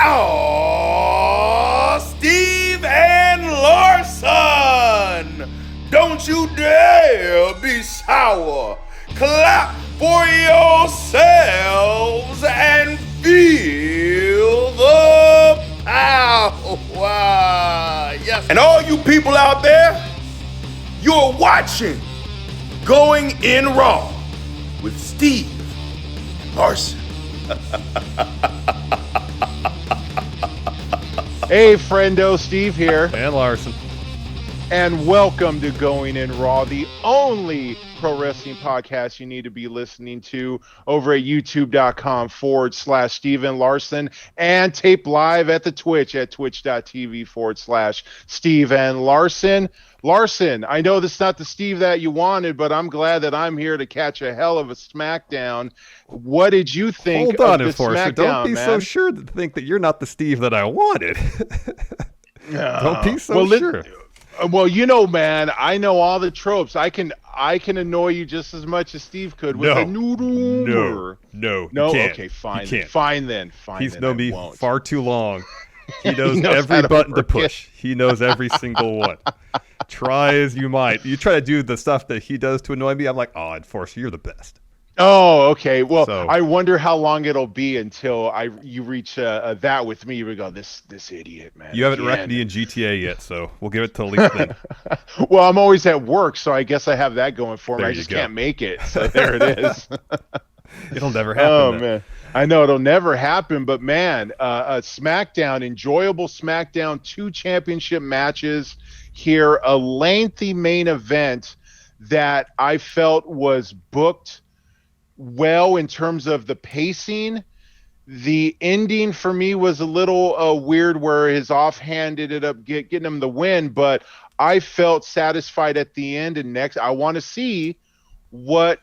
Oh, Steve and Larson! Don't you dare be sour. Clap for yourselves and feel the power. Yes. And all you people out there, you're watching Going In Raw with Steve Larson. Hey, friendo, Steve here. And Larson. And welcome to Going In Raw, the only pro wrestling podcast you need to be listening to over at youtube.com/Steven Larson and tape live at the Twitch at twitch.tv/Steven Larson. Larson, I know this is not the Steve that you wanted, but I'm glad that I'm here to catch a hell of a Smackdown. What did you think of the Smackdown, Don't be man? so sure to think that you're not the Steve that I wanted. Don't be so sure. Well, you know, man, I know all the tropes. I can annoy you just as much as Steve could with a noodle. No. Okay, fine. Fine then. He's known me far too long. He knows every button to push. He knows every single one. Try as you might. You try to do the stuff that he does to annoy me. I'm like, oh, Enforcer, you're the best. Oh, okay. Well, I wonder how long it'll be until you reach that with me. You go, this idiot, man. You haven't wrecked me in GTA yet, so we'll give it till at least then. Well, I'm always at work, so I guess I have that going for me. I just can't make it. So there it is. It'll never happen. Oh, man. I know it'll never happen, but man, SmackDown, enjoyable SmackDown, 2 championship matches here, a lengthy main event that I felt was booked well in terms of the pacing. The ending for me was a little weird where his offhand ended up getting him the win, but I felt satisfied at the end. And next, I want to see what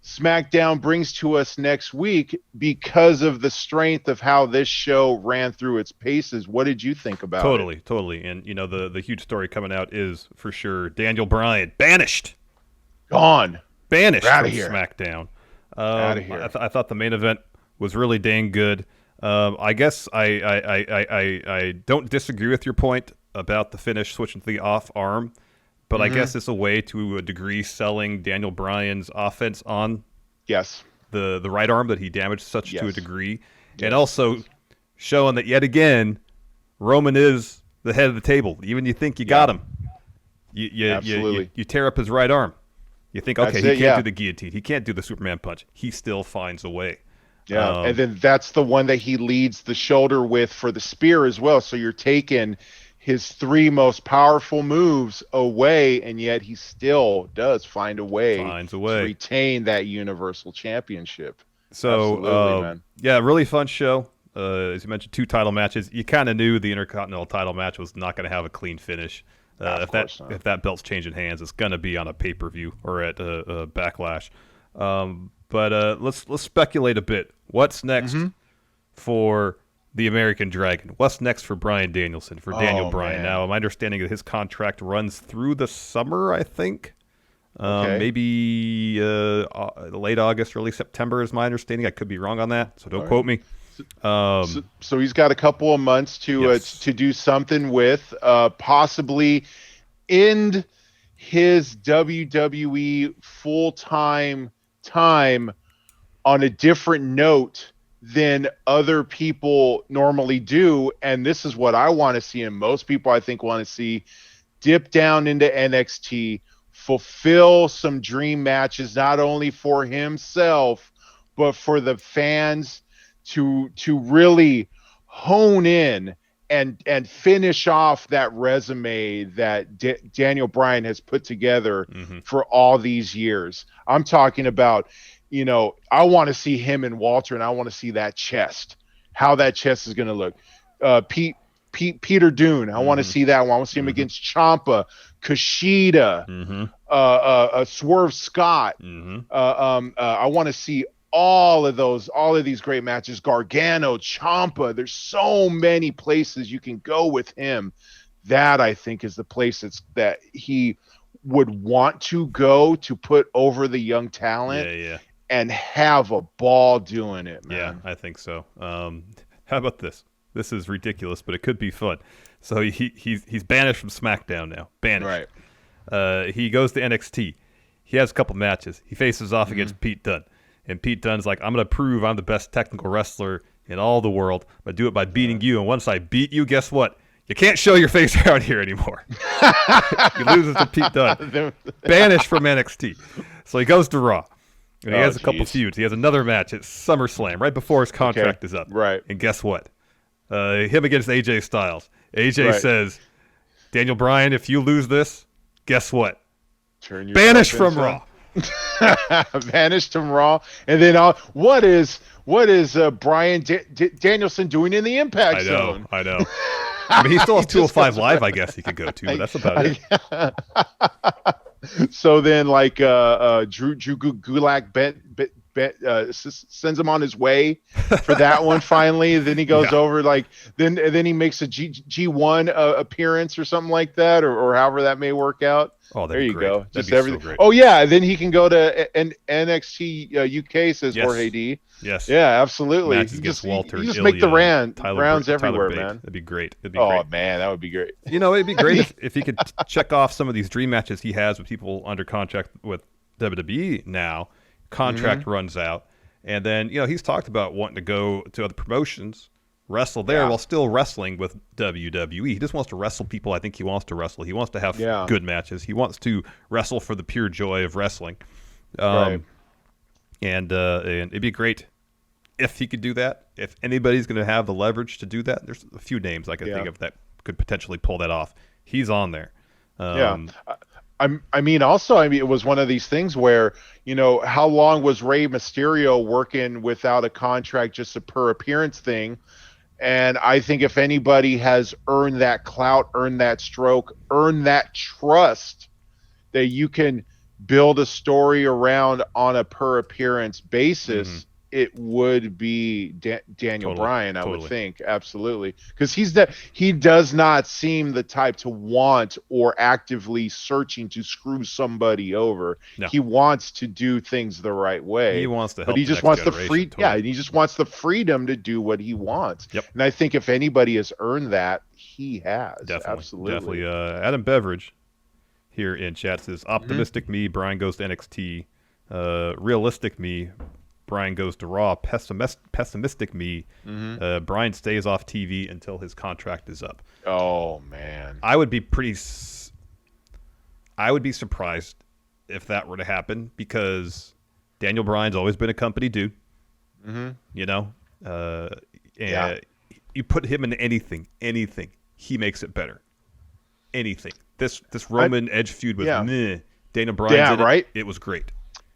SmackDown brings to us next week because of the strength of how this show ran through its paces. What did you think about it? Totally. And, you know, the huge story coming out is, for sure, Daniel Bryan, banished. Gone. Banished from SmackDown. Out of here. I thought the main event was really dang good. I guess I don't disagree with your point about the finish switching to the off arm. But I guess it's a way, to a degree, selling Daniel Bryan's offense on the right arm that he damaged to a degree. Yes. And also showing that, yet again, Roman is the head of the table. Even you think you got him. You tear up his right arm. You think, okay, he can't do the guillotine. He can't do the Superman punch. He still finds a way. Yeah, and then that's the one that he leads the shoulder with for the spear as well. So you're taking his 3 most powerful moves away, and yet he still does find a way to retain that Universal Championship. So, man. Yeah, really fun show. As you mentioned, 2 title matches. You kind of knew the Intercontinental title match was not going to have a clean finish. If that belt's changing hands, it's going to be on a pay-per-view or at Backlash. But let's speculate a bit. What's next for the American Dragon? What's next for Bryan Danielson, for Daniel Bryan? Now, my understanding that his contract runs through the summer, I think. Maybe late August, early September is my understanding. I could be wrong on that, so don't quote me. So he's got a couple of months to do something with, possibly end his WWE full-time time on a different note than other people normally do. And this is what I want to see, and most people I think want to see: dip down into NXT, fulfill some dream matches, not only for himself, but for the fans to really hone in and finish off that resume that Daniel Bryan has put together for all these years. I'm talking about, you know, I want to see him and Walter, and I want to see that chest, how that chest is going to look. Peter Dune, I want to see that one. I want to see him against Ciampa, Kushida, Swerve Scott. I want to see all of these great matches. Gargano, Ciampa. There's so many places you can go with him. That, I think, is the place that he would want to go to put over the young talent and have a ball doing it, man. Yeah, I think so. How about this? This is ridiculous, but it could be fun. So he's banished from SmackDown now. Banished. Right. He goes to NXT. He has a couple matches. He faces off against Pete Dunne. And Pete Dunne's like, I'm going to prove I'm the best technical wrestler in all the world. I do it by beating you. And once I beat you, guess what? You can't show your face around here anymore. He loses to Pete Dunne. Banished from NXT. So he goes to Raw. And he has a couple feuds. He has another match at SummerSlam right before his contract is up. Right. And guess what? Him against AJ Styles. AJ says, Daniel Bryan, if you lose this, guess what? Banished from Raw. Vanished from Raw, and then what is Bryan Danielson doing in the Impact Zone? I know. I mean, he still has 205 Live, I guess he could go to, but that's about it. So then, like Drew Gulak sends him on his way for that one. Finally, then he goes over then he makes a G1 appearance or something like that, or however that may work out. Oh, there you go. Just everything. So great. Oh yeah, then he can go to NXT UK. Says Jorge D. Yes. Yeah, absolutely. Matches against Walter, you just Ilya, make the rounds everywhere, Bate. man. That'd be great. Oh man, that would be great. You know, it'd be great if he could check off some of these dream matches he has with people under contract with WWE now. Contract runs out, and then he's talked about wanting to go to other promotions, wrestle there while still wrestling with WWE. He just wants to wrestle people I think he wants to wrestle. He wants to have good matches. He wants to wrestle for the pure joy of wrestling. And it'd be great if he could do that. If anybody's going to have the leverage to do that, there's a few names I can think of that could potentially pull that off. He's on there. I mean, it was one of these things where, how long was Rey Mysterio working without a contract, just a per appearance thing? And I think if anybody has earned that clout, earned that stroke, earned that trust that you can build a story around on a per appearance basis, it would be Daniel Bryan, I would think. Absolutely. Because he does not seem the type to want or actively searching to screw somebody over. No. He wants to do things the right way. He wants to help, but he just wants he just wants the freedom to do what he wants. Yep. And I think if anybody has earned that, he has. Definitely. Adam Beveridge here in chat says, optimistic me, Bryan goes to NXT. Realistic me, Bryan goes to Raw. Pessimistic me, Bryan stays off TV until his contract is up. Oh man, I would be surprised if that were to happen, because Daniel Bryan's always been a company dude. You put him in anything, he makes it better. Anything. This Roman Edge feud with Daniel Bryan, it was great.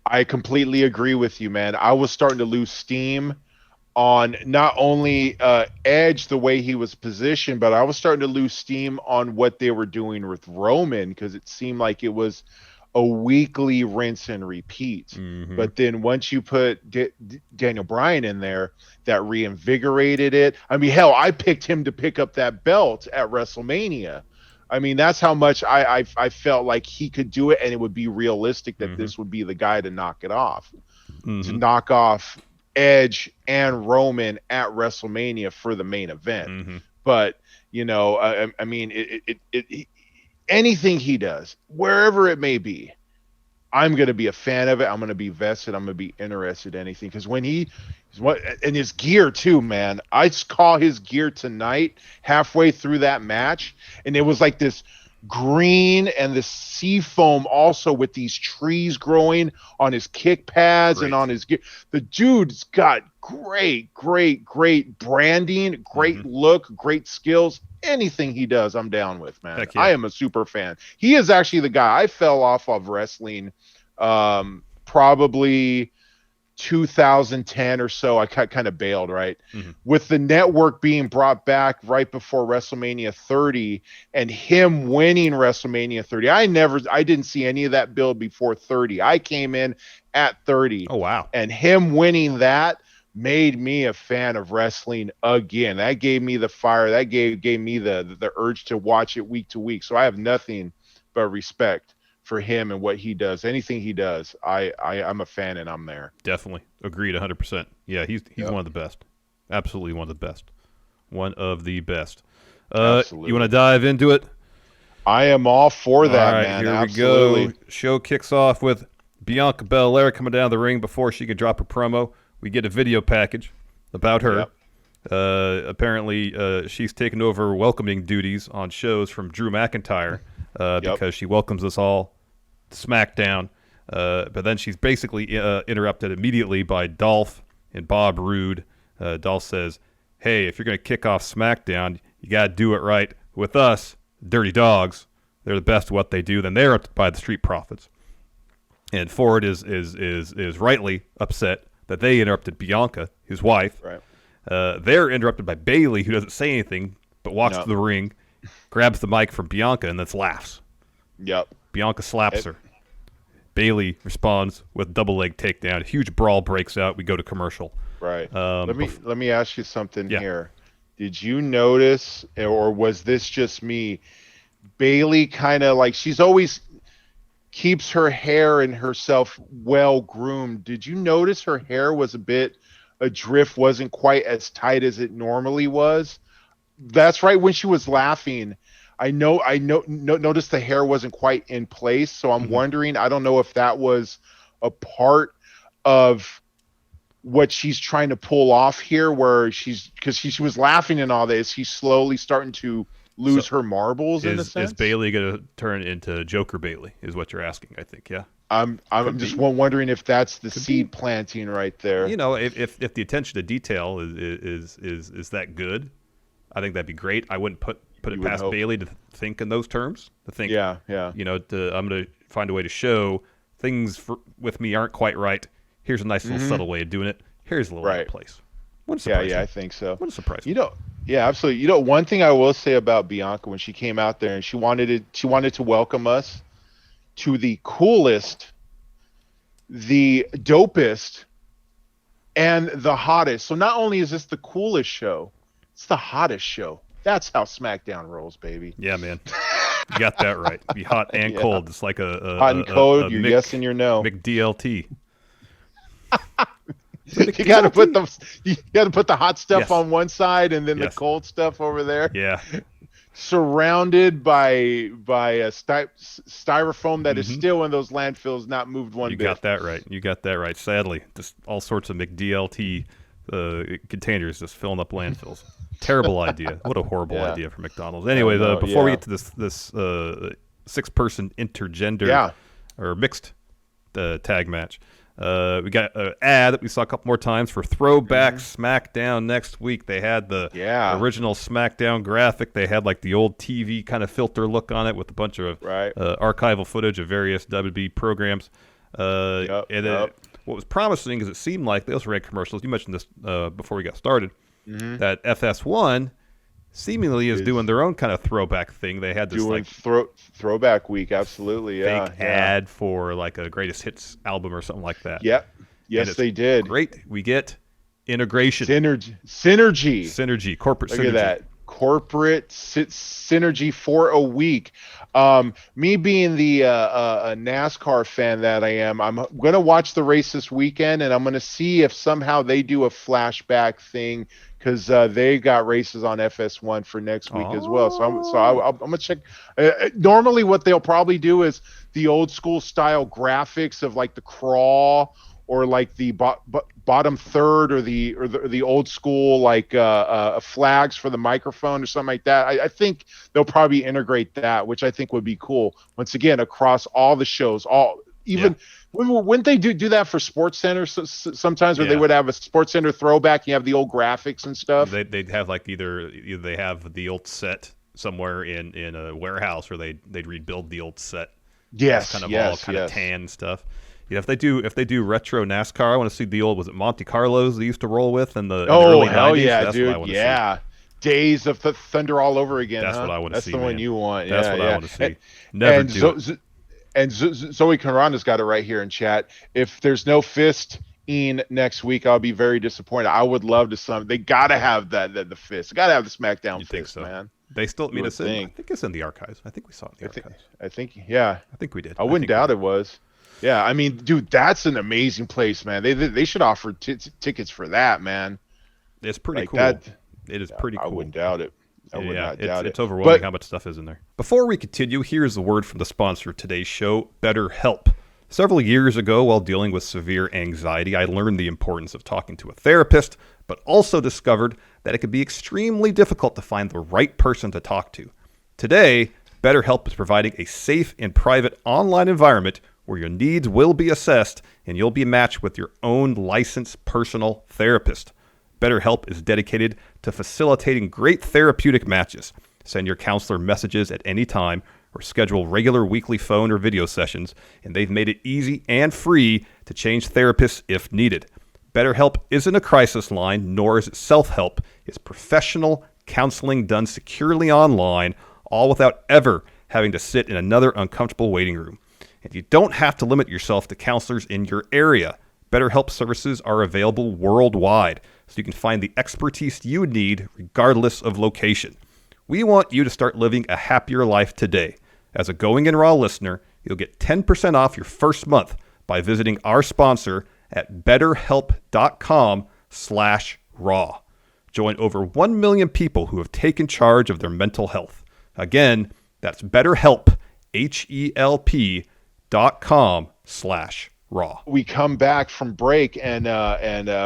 I completely agree with you, man. I was starting to lose steam on not only Edge, the way he was positioned, but I was starting to lose steam on what they were doing with Roman, because it seemed like it was a weekly rinse and repeat. But then once you put Daniel Bryan in there, that reinvigorated it. I mean, hell, I picked him to pick up that belt at WrestleMania. I mean, that's how much I felt like he could do it, and it would be realistic that this would be the guy to knock it off, to knock off Edge and Roman at WrestleMania for the main event. But I mean, anything he does, wherever it may be, I'm going to be a fan of it. I'm going to be vested. I'm going to be interested in anything, because when and his gear too, man. I saw his gear tonight halfway through that match, and it was like this green and the sea foam also with these trees growing on his kick pads and on his gear. The dude's got great branding, great look, great skills. Anything he does, I'm down with, man. Heck yeah. I am a super fan. He is actually the guy. I fell off of wrestling probably 2010 or so. I kind of bailed, right? With the network being brought back right before WrestleMania 30 and him winning WrestleMania 30. I didn't see any of that build before 30. I came in at 30. Oh, wow. And him winning that made me a fan of wrestling again. That gave me the fire. That gave me the urge to watch it week to week. So I have nothing but respect for him and what he does. Anything he does, I'm a fan, and I'm there. Definitely. Agreed 100%. Yeah, he's one of the best. Absolutely one of the best. One of the best. Absolutely. You want to dive into it? I am all for that, all right, man. Here Absolutely. we go. Show kicks off with Bianca Belair coming down the ring before she can drop her promo. We get a video package about her. Yep. Apparently, she's taken over welcoming duties on shows from Drew McIntyre because she welcomes us all to SmackDown. But then she's basically interrupted immediately by Dolph and Bob Roode. Dolph says, hey, if you're going to kick off SmackDown, you got to do it right with us, Dirty Dawgs. They're the best at what they do. Then they're up by the Street Profits. And Ford is rightly upset that they interrupted Bianca, his wife. Right. They're interrupted by Bayley, who doesn't say anything, but walks to the ring, grabs the mic from Bianca, and then laughs. Yep. Bianca slaps her. Bayley responds with double leg takedown. A huge brawl breaks out. We go to commercial. Right. Let me ask you something here. Did you notice, or was this just me? Bayley kind of like, she's always keeps her hair and herself well groomed. Did you notice her hair was a bit adrift, wasn't quite as tight as it normally was? That's right. When she was laughing, I noticed the hair wasn't quite in place. So I'm wondering, I don't know if that was a part of what she's trying to pull off here, where because she was laughing and all this, she's slowly starting to lose her marbles in a sense. Is Bayley going to turn into Joker Bayley is what you're asking, I think. Yeah. I'm just wondering if that's the seed planting right there. You know, if the attention to detail is that good, I think that'd be great. I wouldn't put it past Bayley to think in those terms. To think, yeah. You know, I'm going to find a way to show things with me aren't quite right. Here's a nice little subtle way of doing it. Here's a little out of place. Wouldn't surprise yeah, me. I think so. Wouldn't surprise me. You know, yeah, absolutely. You know, one thing I will say about Bianca when she came out there and she wanted to welcome us to the coolest, the dopest, and the hottest. So not only is this the coolest show, it's the hottest show. That's how SmackDown rolls, baby. Yeah, man. You got that right. Be hot and cold. It's like a hot and cold. You're yes and you're no. McDLT. You got to put the hot stuff on one side and then the cold stuff over there. Yeah. Surrounded by a styrofoam that is still in those landfills, not moved one bit. You got that right. Sadly, just all sorts of McDLT containers just filling up landfills. Terrible idea. What a horrible idea for McDonald's. Anyway, before we get to this 6-person intergender or mixed tag match, we got an ad that we saw a couple more times for Throwback SmackDown next week. They had the original SmackDown graphic. They had like the old TV kind of filter look on it with a bunch of archival footage of various WWE programs. What was promising is it seemed like they also ran commercials. You mentioned this before we got started. That FS1 seemingly is doing their own kind of throwback thing. They had this throwback week, absolutely, fake ad for like a greatest hits album or something like that. Yep. Yes, they did. Great. We get integration, synergy, corporate synergy. Look at that. Corporate synergy for a week. Me being the a NASCAR fan that I am, I'm going to watch the race this weekend, and I'm going to see if somehow they do a flashback thing, because they got races on FS1 for next week as well. So I'm going to check. Normally what they'll probably do is the old school style graphics of like the crawl, or like the bottom third, or the old school like flags for the microphone or something like that. I think they'll probably integrate that, which I think would be cool. Once again, across all the shows, wouldn't they do that for Sports Center sometimes, where they would have a Sports Center throwback? You have the old graphics and stuff. They'd have like either they have the old set somewhere in a warehouse, or they'd rebuild the old set. Yes, kind of tan stuff. Yeah, if they do retro NASCAR, I want to see the old, was it Monte Carlos they used to roll with in the early 90s? Hell yeah, That's dude. What I want to see. Days of Thunder all over again. That's what I want to see. That's the one you want. That's what I want to see. And Zoe Conrada's got it right here in chat. If there's no fist next week, I'll be very disappointed. I would love to They got to have the fist. Got to have the SmackDown fist, so? Man. They still I think it's in the archives. I think we saw it in the archives. I think we did. I wouldn't doubt it was. Yeah, I mean, dude, that's an amazing place, man. They should offer tickets for that, man. It's pretty cool. It is pretty cool. I wouldn't doubt it. I would not doubt it. It's overwhelming how much stuff is in there. Before we continue, here's a word from the sponsor of today's show, BetterHelp. Several years ago, while dealing with severe anxiety, I learned the importance of talking to a therapist, but also discovered that it could be extremely difficult to find the right person to talk to. Today, BetterHelp is providing a safe and private online environment where your needs will be assessed and you'll be matched with your own licensed personal therapist. BetterHelp is dedicated to facilitating great therapeutic matches. Send your counselor messages at any time or schedule regular weekly phone or video sessions, and they've made it easy and free to change therapists if needed. BetterHelp isn't a crisis line, nor is it self-help. It's professional counseling done securely online, all without ever having to sit in another uncomfortable waiting room. And you don't have to limit yourself to counselors in your area. BetterHelp services are available worldwide, so you can find the expertise you need regardless of location. We want you to start living a happier life today. As a Going In Raw listener, you'll get 10% off your first month by visiting our sponsor at betterhelp.com/raw. Join over 1 million people who have taken charge of their mental health. Again, that's BetterHelp, HELP.com/raw. We come back from break and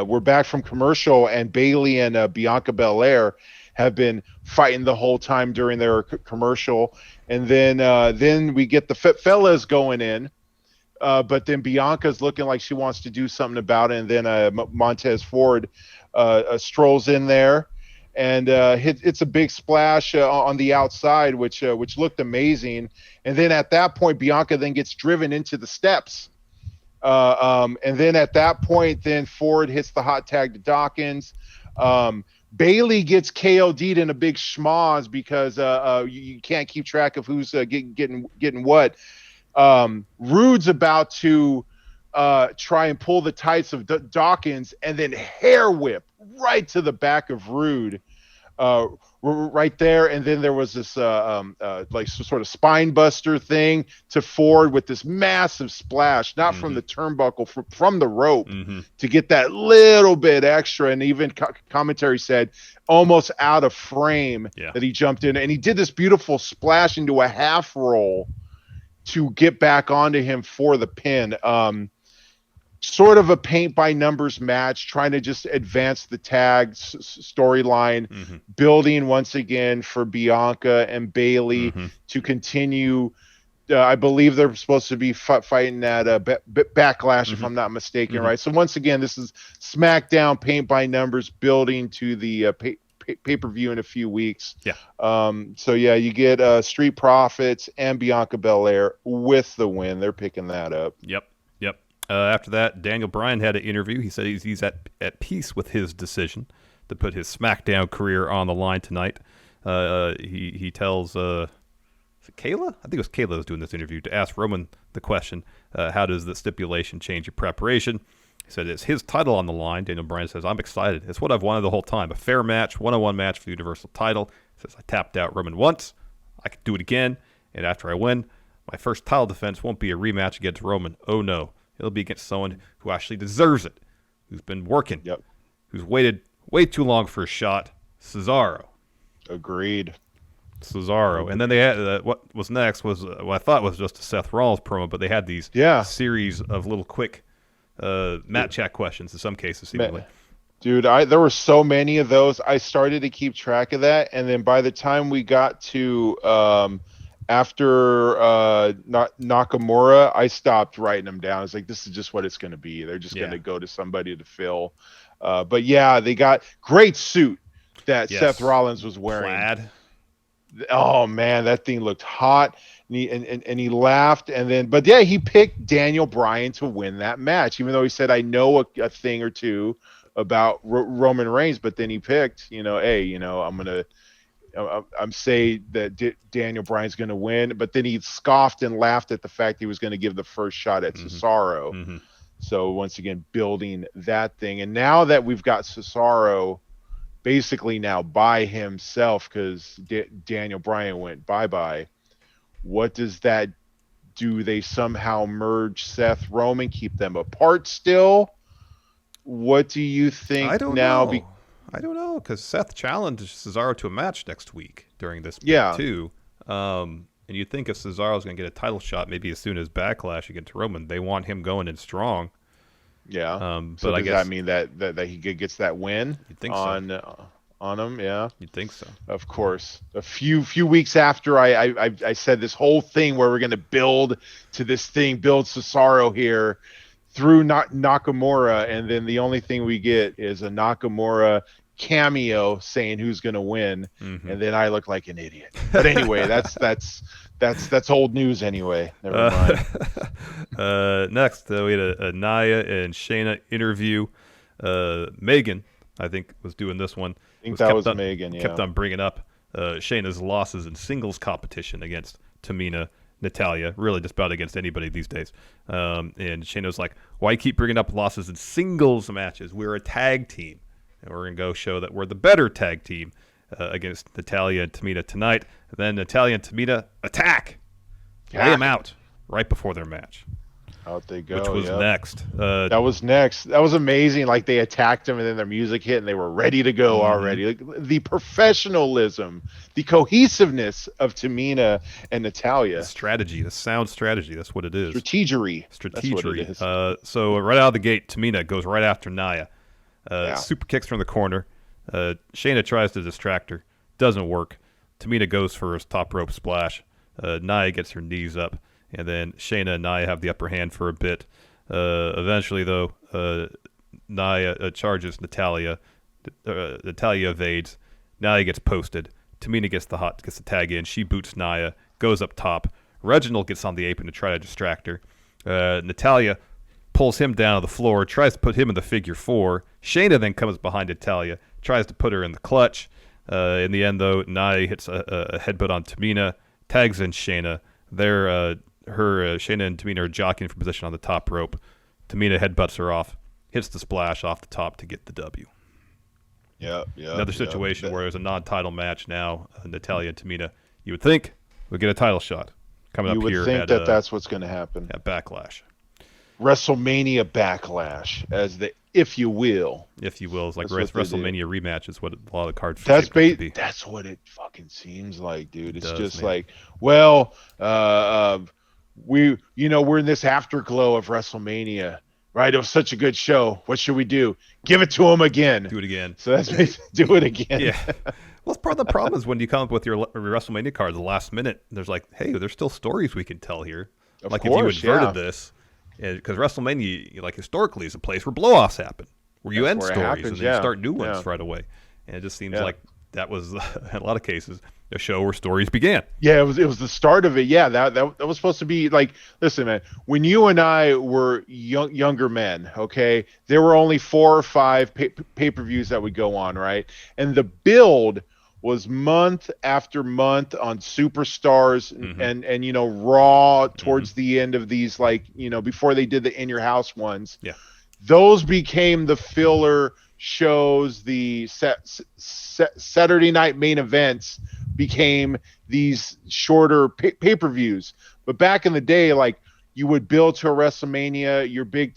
we're back from commercial, and Bayley and Bianca Belair have been fighting the whole time during their commercial, and then we get the fellas going in, but then Bianca's looking like she wants to do something about it, and then Montez Ford strolls in there and it's a big splash on the outside, which looked amazing, and then at that point Bianca then gets driven into the steps. And then at that point, then Ford hits the hot tag to Dawkins. Bayley gets KOD'd in a big schmoz because you can't keep track of who's getting what. Rude's about to try and pull the tights of Dawkins, and then hair whip right to the back of Rude. Right there, and then there was this like sort of spine buster thing to Ford with this massive splash, not from the turnbuckle, from the rope, to get that little bit extra, and even commentary said almost out of frame that he jumped in, and he did this beautiful splash into a half roll to get back onto him for the pin. Sort of a paint by numbers match, trying to just advance the tag storyline, building once again for Bianca and Bayley to continue. I believe they're supposed to be fighting at Backlash, if I'm not mistaken, right? So once again, this is SmackDown paint by numbers, building to the pay-per-view in a few weeks. So yeah, you get Street Profits and Bianca Belair with the win. They're picking that up. Yep. After that, Daniel Bryan had an interview. He said he's at peace with his decision to put his SmackDown career on the line tonight. He tells is it Kayla? I think it was Kayla who's doing this interview, to ask Roman the question, how does the stipulation change your preparation? He said it's his title on the line. Daniel Bryan says, I'm excited. It's what I've wanted the whole time. A fair match, one-on-one match for the Universal title. He says, I tapped out Roman once. I could do it again. And after I win, my first title defense won't be a rematch against Roman. Oh, no. It'll be against someone who actually deserves it, who's been working, who's waited way too long for a shot. Cesaro. Agreed. Cesaro. And then they had what was next was what I thought was just a Seth Rollins promo, but they had these series of little quick Matt chat questions in some cases, seemingly. Dude, there were so many of those. I started to keep track of that, and then by the time we got to after Nakamura, I stopped writing them down. I was like, this is just what it's going to be. They're just going to go to somebody to fill. But yeah, they got great suit that Seth Rollins was wearing. Plaid. Oh man, that thing looked hot. And he laughed, and then, but yeah, he picked Daniel Bryan to win that match, even though he said, I know a thing or two about Roman Reigns, but then he picked, I'm saying that Daniel Bryan's going to win, but then he scoffed and laughed at the fact he was going to give the first shot at Cesaro. So once again, building that thing. And now that we've got Cesaro basically now by himself, because Daniel Bryan went bye-bye, what does that do? They somehow merge Seth, Roman, keep them apart still? What do you think I don't now? know. I don't know, because Seth challenged Cesaro to a match next week during this too. And you'd think if Cesaro's going to get a title shot, maybe as soon as Backlash against Roman, they want him going in strong. Yeah. So but I does guess that mean that he gets that win on him? Yeah. You'd think so. Of course. A few weeks after I said this whole thing where we're going to build to this thing, build Cesaro here through Nakamura, and then the only thing we get is a Nakamura cameo saying who's going to win, and then I look like an idiot. But anyway, that's old news anyway. Never mind. Next, we had a Nia and Shayna interview. Megan, I think, was doing this one. I think that was Megan. Yeah. Kept on bringing up Shayna's losses in singles competition against Tamina, Natalya, really just about against anybody these days. And Shayna was like, "Why you keep bringing up losses in singles matches? We're a tag team, and we're gonna go show that we're the better tag team against Natalya and Tamina tonight." And then Natalya and Tamina attack, lay them out right before their match. Out they go. Which was next. That was next. That was amazing. Like, they attacked him, and then their music hit, and they were ready to go already. Like, the professionalism, the cohesiveness of Tamina and Natalya. The strategy, the sound strategy. That's what it is. Strategery. That's what it is. So right out of the gate, Tamina goes right after Nia. Super kicks from the corner. Shayna tries to distract her. Doesn't work. Tamina goes for his top rope splash. Nia gets her knees up. And then Shayna and Nia have the upper hand for a bit. Eventually, though, Nia charges Natalya. Natalya evades. Nia gets posted. Tamina gets the tag in. She boots Nia. Goes up top. Reginald gets on the apron to try to distract her. Natalya pulls him down to the floor. Tries to put him in the figure four. Shayna then comes behind Natalya. Tries to put her in the clutch. In the end, though, Nia hits a headbutt on Tamina. Tags in Shayna. Shayna and Tamina are jockeying for position on the top rope. Tamina headbutts her off, hits the splash off the top to get the W. Yeah. Another situation where it was a non-title match now. Natalya and Tamina, you would think, would get a title shot coming up here. You would think that's what's going to happen. At Backlash. WrestleMania Backlash, if you will. If you will. It's like WrestleMania rematch is what a lot of the cards be. That's what it fucking seems like, dude. It's just like, well, we're in this afterglow of WrestleMania, right? It was such a good show. What should we do? Give it to them again. Do it again. So that's do it again. Yeah. Well, part of the problem is when you come up with your WrestleMania card at the last minute, there's like, hey, there's still stories we can tell here. Of like course, if you inverted this, because WrestleMania, like historically, is a place where blowoffs happen, where you end stories and then you start new ones right away. And it just seems like that was, in a lot of cases, a show where stories began. Yeah, it was the start of it. Yeah, that was supposed to be like, listen, man, when you and I were younger men, okay, there were only 4 or 5 pay-per-views that would go on, right? And the build was month after month on superstars and Raw towards the end of these, like, before they did the In Your House ones. Yeah. Those became the filler shows. The Saturday night main events became these shorter pay-per-views. But back in the day, like, you would build to a WrestleMania, your big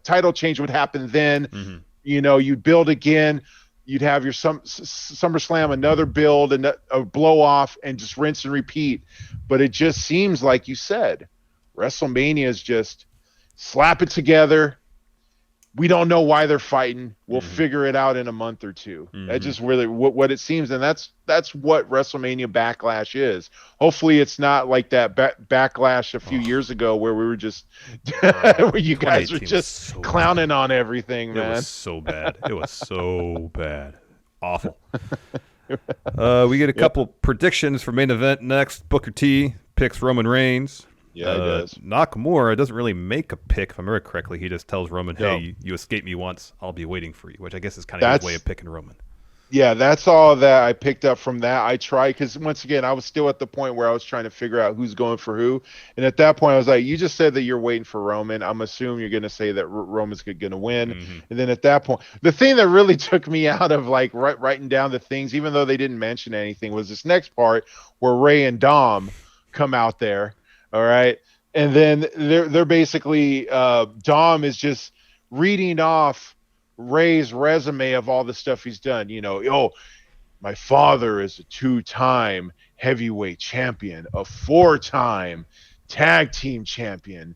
title change would happen then. You'd build again. You'd have your SummerSlam, another build, and a blow off, and just rinse and repeat. But it just seems like you said, WrestleMania is just slap it together. We don't know why they're fighting. We'll figure it out in a month or two. That's just really what it seems, and that's what WrestleMania Backlash is. Hopefully, it's not like that Backlash a few years ago where we were just where you guys were just clowning on everything, man. It was so bad. It was so bad. Awful. We get a couple predictions for main event next. Booker T picks Roman Reigns. Yeah, he does. Nakamura doesn't really make a pick, if I remember correctly. He just tells Roman, hey, you escaped me once. I'll be waiting for you, which I guess is kind of his way of picking Roman. Yeah, that's all that I picked up from that. I tried, because once again, I was still at the point where I was trying to figure out who's going for who. And at that point, I was like, you just said that you're waiting for Roman. I'm assuming you're going to say that Roman's going to win. And then at that point, the thing that really took me out of like writing down the things, even though they didn't mention anything, was this next part where Ray and Dom come out there. All right. And then they're basically Dom is just reading off Ray's resume of all the stuff he's done. My father is a 2-time heavyweight champion, a 4-time tag team champion.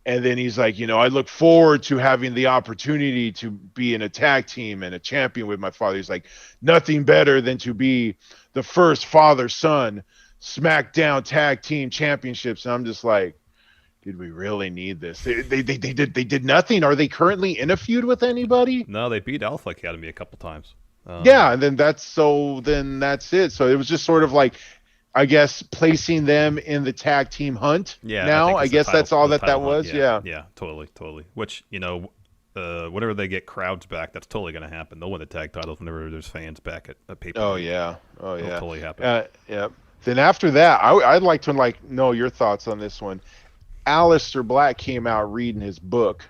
And then he's like, I look forward to having the opportunity to be in a tag team and a champion with my father. He's like, nothing better than to be the first father-son Smackdown tag team championships. And I'm just like, did we really need this? They did nothing. Are they currently in a feud with anybody? No, they beat Alpha Academy a couple times. Yeah, and then that's it. So it was just sort of like, I guess, placing them in the tag team hunt. Yeah. Now I guess that's all that was. Yeah. Yeah. Totally. Which whenever they get crowds back, that's totally going to happen. They'll win the tag titles whenever there's fans back at pay-per-view. Oh yeah. It'll totally happen. Yeah. Then after that, I'd like to know your thoughts on this one. Aleister Black came out reading his book.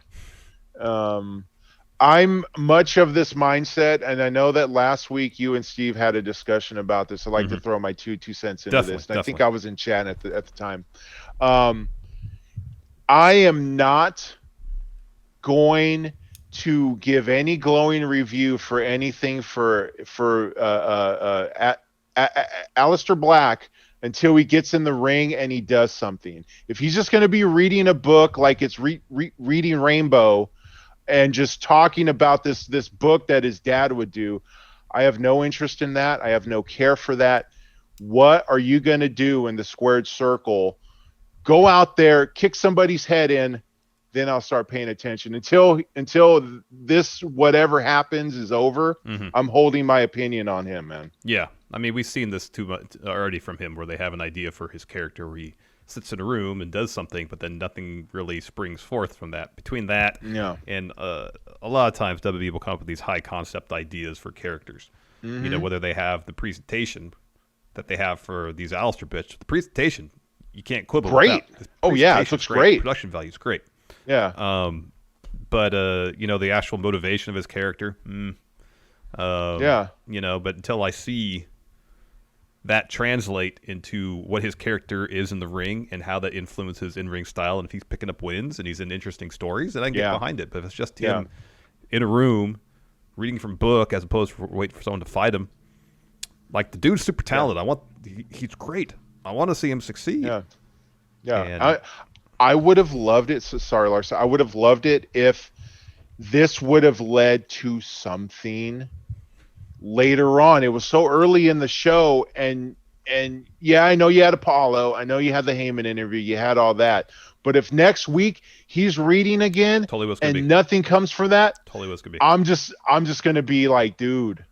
I'm much of this mindset, and I know that last week you and Steve had a discussion about this. I'd like to throw my two cents into this. And I think I was in chat at the time. I am not going to give any glowing review for anything for Aleister Black until he gets in the ring and he does something. If he's just going to be reading a book like it's reading Rainbow and just talking about this book that his dad would do, I have no interest in that. I have no care for that. What are you going to do in the squared circle? Go out there, kick somebody's head in, then I'll start paying attention. Until this whatever happens is over, I'm holding my opinion on him, man. Yeah. I mean, we've seen this too much already from him, where they have an idea for his character where he sits in a room and does something, but then nothing really springs forth from that. Between that and a lot of times WWE will come up with these high concept ideas for characters. Whether they have the presentation that they have for these Aleister bits. The presentation, you can't quibble great. with that. Oh, yeah, it looks great. Production value is great. Yeah. But the actual motivation of his character, but until I see that translate into what his character is in the ring and how that influences in-ring style, and if he's picking up wins and he's in interesting stories, then I can get behind it. But if it's just him in a room reading from book as opposed to waiting for someone to fight him, like, the dude's super talented. He's great. I want to see him succeed. Yeah. I would have loved it. So, sorry, Larson. I would have loved it if this would have led to something later on. It was so early in the show, and yeah, I know you had Apollo. I know you had the Heyman interview. You had all that. But if next week he's reading again and nothing comes for that, I'm just going to be like, dude,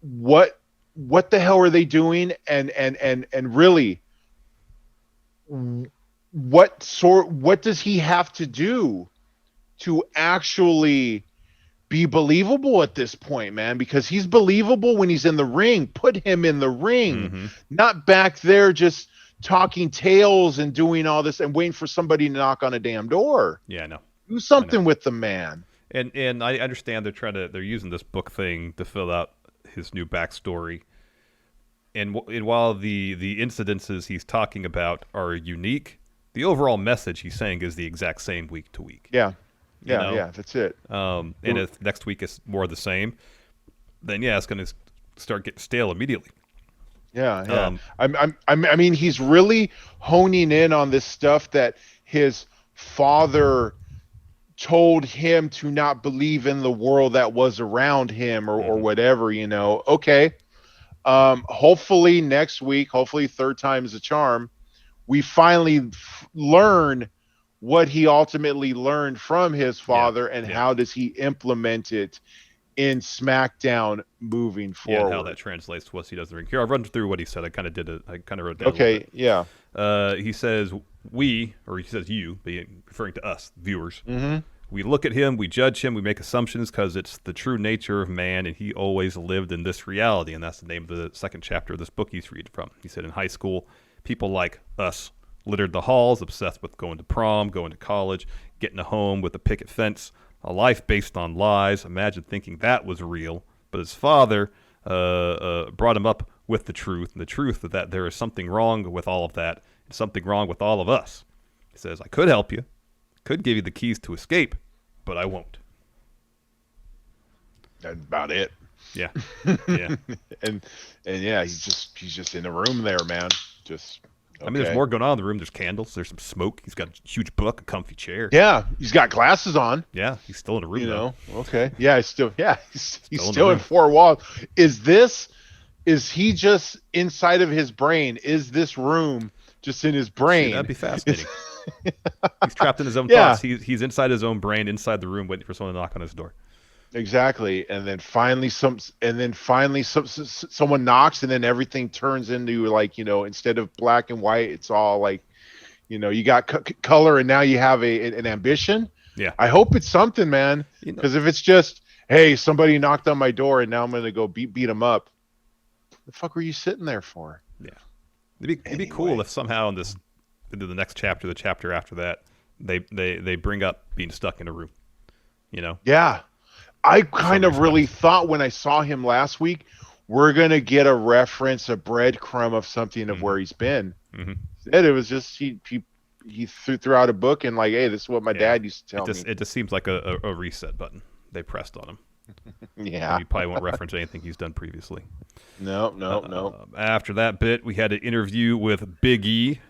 what the hell are they doing? And really, what does he have to do to actually be believable at this point, man? Because he's believable when he's in the ring. Put him in the ring, not back there just talking tales and doing all this and waiting for somebody to knock on a damn door. Yeah, I know. Do something with the man. And I understand they're using this book thing to fill out his new backstory. And while the incidences he's talking about are unique, the overall message he's saying is the exact same week to week. Yeah, that's it. And if next week is more of the same, then it's going to start getting stale immediately. Yeah. I mean, he's really honing in on this stuff that his father told him to not believe in the world that was around him or whatever, Okay. Hopefully next week, third time is a charm, we finally learn what he ultimately learned from his father and how does he implement it in SmackDown moving forward. And how that translates to what he does in the ring. Here, I'll run through what he said. I kind of wrote down. Okay, yeah. He says he says you, referring to us, viewers. We look at him, we judge him, we make assumptions because it's the true nature of man, and he always lived in this reality. And that's the name of the second chapter of this book he's reading from. He said in high school, people like us littered the halls, obsessed with going to prom, going to college, getting a home with a picket fence, a life based on lies. Imagine thinking that was real. But his father brought him up with the truth, and the truth that there is something wrong with all of that, and something wrong with all of us. He says, I could help you, could give you the keys to escape, but I won't. That's about it. Yeah. and yeah, he's just in the room there, man. Just. Okay. I mean, there's more going on in the room. There's candles. There's some smoke. He's got a huge book, a comfy chair. Yeah, he's got glasses on. Yeah, he's still in a room. Okay. Yeah, he's still in 4 walls. Is he just inside of his brain? Is this room just in his brain? See, that'd be fascinating. He's trapped in his own thoughts. He's inside his own brain, inside the room, waiting for someone to knock on his door. Exactly, and then finally someone knocks, and then everything turns into like, instead of black and white, it's all like, you got color, and now you have an ambition. Yeah, I hope it's something, man. Because if it's just, hey, somebody knocked on my door, and now I'm gonna go beat them up. The fuck were you sitting there for? Yeah, it'd be cool if somehow into the next chapter, the chapter after that, they bring up being stuck in a room. Yeah. I kind of really thought when I saw him last week, we're going to get a reference, a breadcrumb of something of where he's been. Mm-hmm. Instead, it was just he threw out a book and like, hey, this is what my dad used to tell me. It just seems like a reset button they pressed on him. Yeah. And you probably won't reference anything he's done previously. No. After that bit, we had an interview with Big E.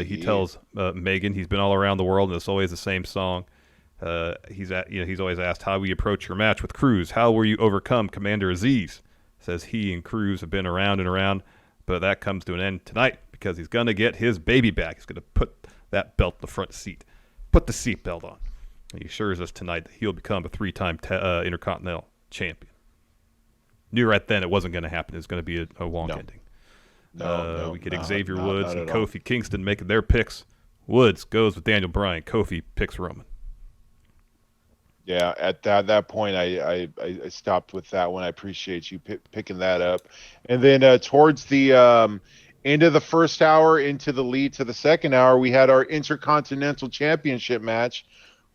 He tells Megan he's been all around the world and it's always the same song. He's always asked, how will you approach your match with Cruz? How will you overcome Commander Aziz? Says he and Cruz have been around and around, but that comes to an end tonight because he's going to get his baby back. He's going to put that belt in the front seat. Put the seat belt on. And he assures us tonight that he'll become a 3-time Intercontinental Champion. Knew right then it wasn't going to happen. It was going to be a wonk ending. We get Xavier Woods and Kofi Kingston making their picks. Woods goes with Daniel Bryan. Kofi picks Roman. Yeah, at that point, I stopped with that one. I appreciate you picking that up. And then towards the end of the first hour, into the lead to the second hour, we had our Intercontinental Championship match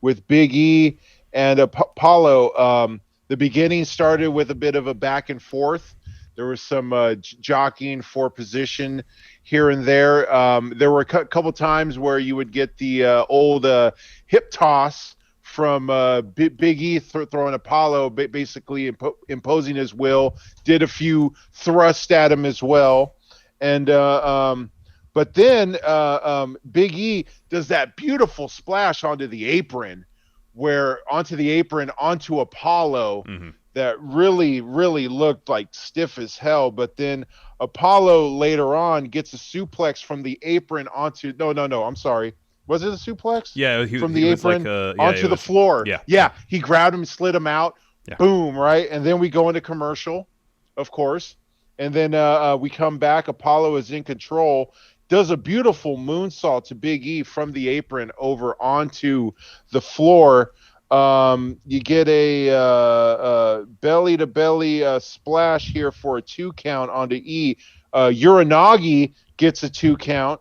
with Big E and Apollo. The beginning started with a bit of a back and forth. There was some jockeying for position here and there. There were a couple times where you would get the old hip toss from Big E throwing Apollo, basically imposing his will. Did a few thrusts at him as well. And but then Big E does that beautiful splash onto the apron, onto Apollo, that really, really looked like stiff as hell. But then Apollo later on gets a suplex from the apron onto, no, I'm sorry. Was it a suplex? Yeah, from the apron onto the floor. Yeah. He grabbed him, slid him out. Yeah. Boom, right? And then we go into commercial, of course. And then we come back. Apollo is in control. Does a beautiful moonsault to Big E from the apron over onto the floor. You get a belly-to-belly splash here for a 2 count onto E. Uranagi gets a 2 count.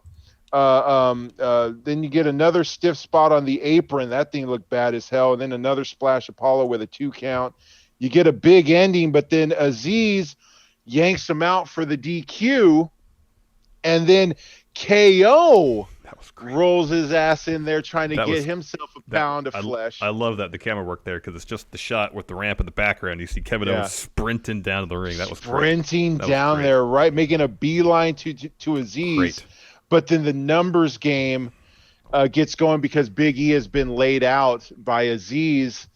Then you get another stiff spot on the apron. That thing looked bad as hell. And then another splash Apollo with a 2 count. You get a big ending, but then Aziz yanks him out for the DQ. And then KO rolls his ass in there trying to get himself a pound of flesh. I love that the camera work there because it's just the shot with the ramp in the background. You see Kevin Owens sprinting down to the ring. That was sprinting down there, right, making a beeline to Aziz. Great. But then the numbers game gets going because Big E has been laid out by Aziz.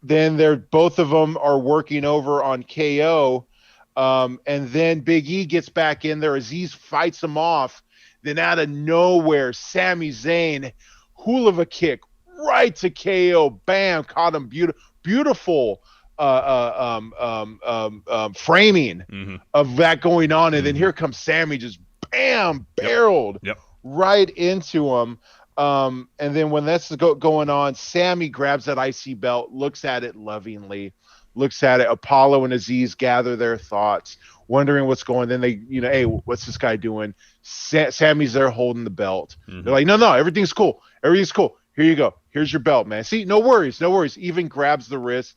Then both of them are working over on KO. And then Big E gets back in there. Aziz fights him off. Then out of nowhere, Sami Zayn, hula kick right to KO. Bam, caught him. Beautiful framing of that going on. And then here comes Sami, just bam, barreled right into him. And then when that's going on, Sami grabs that IC belt, looks at it lovingly, looks at it. Apollo and Aziz gather their thoughts, wondering what's going. Then they, hey, what's this guy doing? Sami's there holding the belt. They're like, no, everything's cool. Everything's cool. Here you go. Here's your belt, man. See, no worries. Even grabs the wrist.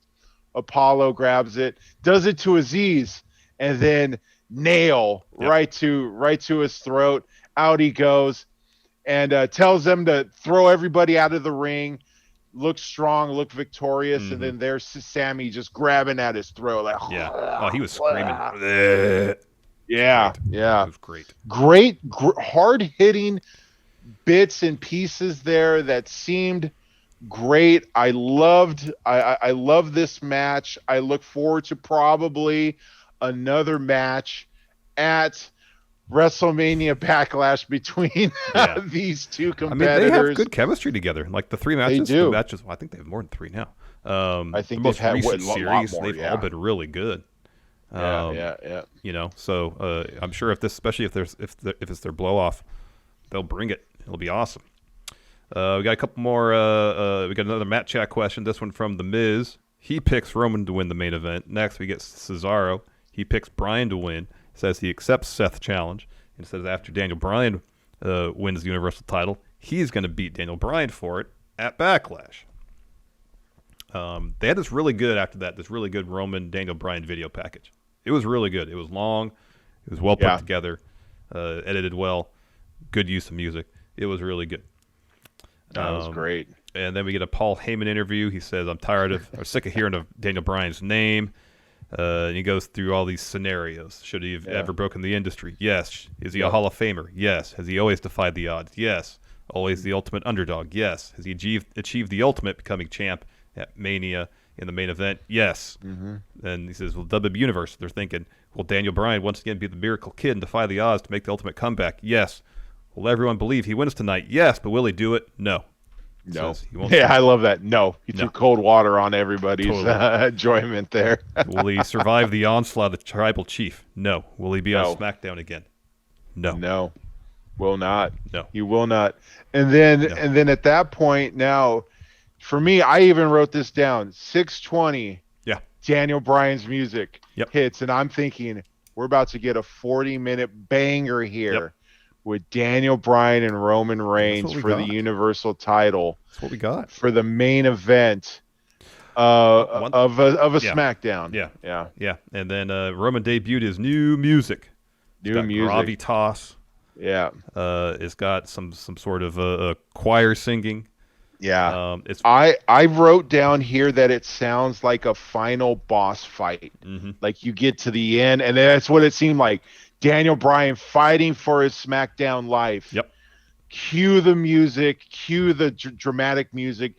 Apollo grabs it, does it to Aziz, and then nail right to his throat. Out he goes, and tells them to throw everybody out of the ring. look strong, look victorious, and then there's Sammy just grabbing at his throat like, oh, he was screaming. Yeah, it was great. Hard hitting bits and pieces there that seemed great. I love this match. I look forward to probably another match at WrestleMania Backlash between these two competitors. I mean, they have good chemistry together. Like the three matches, they do. The matches, well, I think they have more than three now. I think the most they've had recent a lot series, more, they've all been really good. Yeah. You know, so I'm sure especially if it's their blow off, they'll bring it. It'll be awesome. We got a couple more. We got another Matt Chat question. This one from The Miz. He picks Roman to win the main event. Next, we get Cesaro. He picks Bryan to win. Says he accepts Seth's challenge. And says after Daniel Bryan wins the Universal title, he's going to beat Daniel Bryan for it at Backlash. They had this really good Roman Daniel Bryan video package. It was really good. It was long. It was well put together, edited well, good use of music. It was really good. That was great. And then we get a Paul Heyman interview. He says, I'm sick of hearing of Daniel Bryan's name. And he goes through all these scenarios. Should he have ever broken the industry? Yes. Is he a Hall of Famer? Yes. Has he always defied the odds? Yes. Always the ultimate underdog? Yes. Has he achieved the ultimate, becoming champ at Mania in the main event? Yes. And he says, well, WWE Universe, they're thinking, will Daniel Bryan once again be the miracle kid and defy the odds to make the ultimate comeback? Yes. Will everyone believe he wins tonight? Yes. But will he do it? No. No. I love that. No. He threw cold water on everybody's enjoyment there. Will he survive the onslaught of the tribal chief? No. Will he be on SmackDown again? No. No. Will not. No. He will not. And then at that point now, for me, I even wrote this down. 6:20. Yeah. Daniel Bryan's music hits, and I'm thinking we're about to get a 40-minute banger here with Daniel Bryan and Roman Reigns for the Universal title. That's what we got for the main event of a SmackDown. Yeah. And then Roman debuted his new music. Gravitas. Yeah. It's got some sort of choir singing. Yeah. I wrote down here that it sounds like a final boss fight. Like you get to the end, and that's what it seemed like. Daniel Bryan fighting for his SmackDown life. Yep. Cue the music, cue the dramatic music,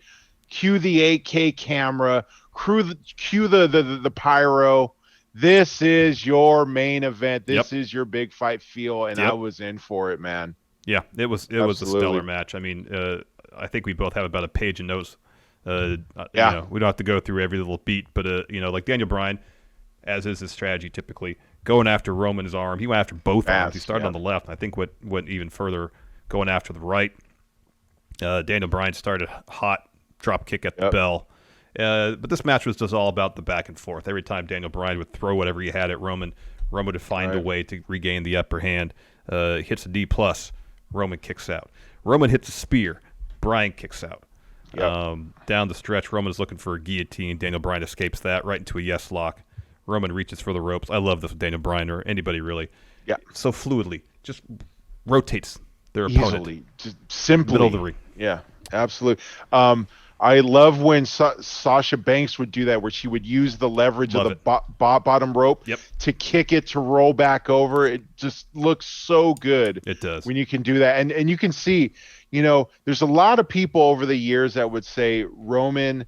cue the 8K camera, cue the pyro. This is your main event. This is your big fight feel, and I was in for it, man. Yeah, it was a stellar match. I mean, I think we both have about a page of notes. You know, we don't have to go through every little beat, but you know, like Daniel Bryan, as is his strategy typically, going after Roman's arm. He went after both arms. He started on the left. I think went even further going after the right. Daniel Bryan started hot, drop kick at the bell. But this match was just all about the back and forth. Every time Daniel Bryan would throw whatever he had at Roman would find a way to regain the upper hand. Hits a D+, Roman kicks out. Roman hits a spear, Bryan kicks out. Down the stretch, Roman is looking for a guillotine. Daniel Bryan escapes that right into a yes lock. Roman reaches for the ropes. I love this with Daniel Bryan or anybody really. Yeah. So fluidly. Just rotates their opponent. Easily. Just simply. Middle of the ring. Yeah, absolutely. I love when Sasha Banks would do that, where she would use the leverage of the bottom rope to kick it to roll back over. It just looks so good. It does. When you can do that. And you can see, you know, there's a lot of people over the years that would say Roman,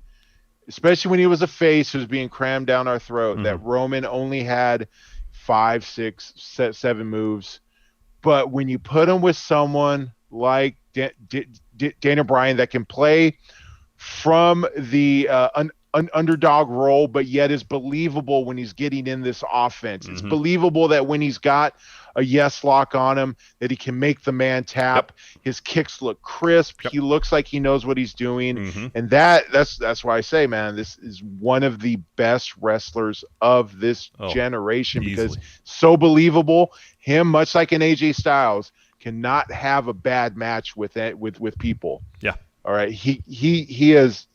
especially when he was a face who was being crammed down our throat, that Roman only had 5, 6, 7 moves. But when you put him with someone like Daniel Bryan that can play from the underdog role, but yet is believable when he's getting in this offense. It's believable that when he's got a yes lock on him, that he can make the man tap. His kicks look crisp. He looks like he knows what he's doing. And that's why I say, man, this is one of the best wrestlers of this generation because so believable. Him, much like an AJ Styles, cannot have a bad match with people. Yeah. All right, he is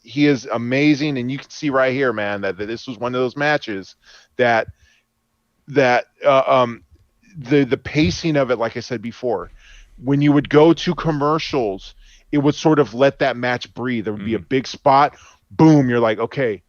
amazing, and you can see right here, man, that this was one of those matches that the pacing of it, like I said before, when you would go to commercials it would sort of let that match breathe. There would be a big spot. Boom. You're like, okay,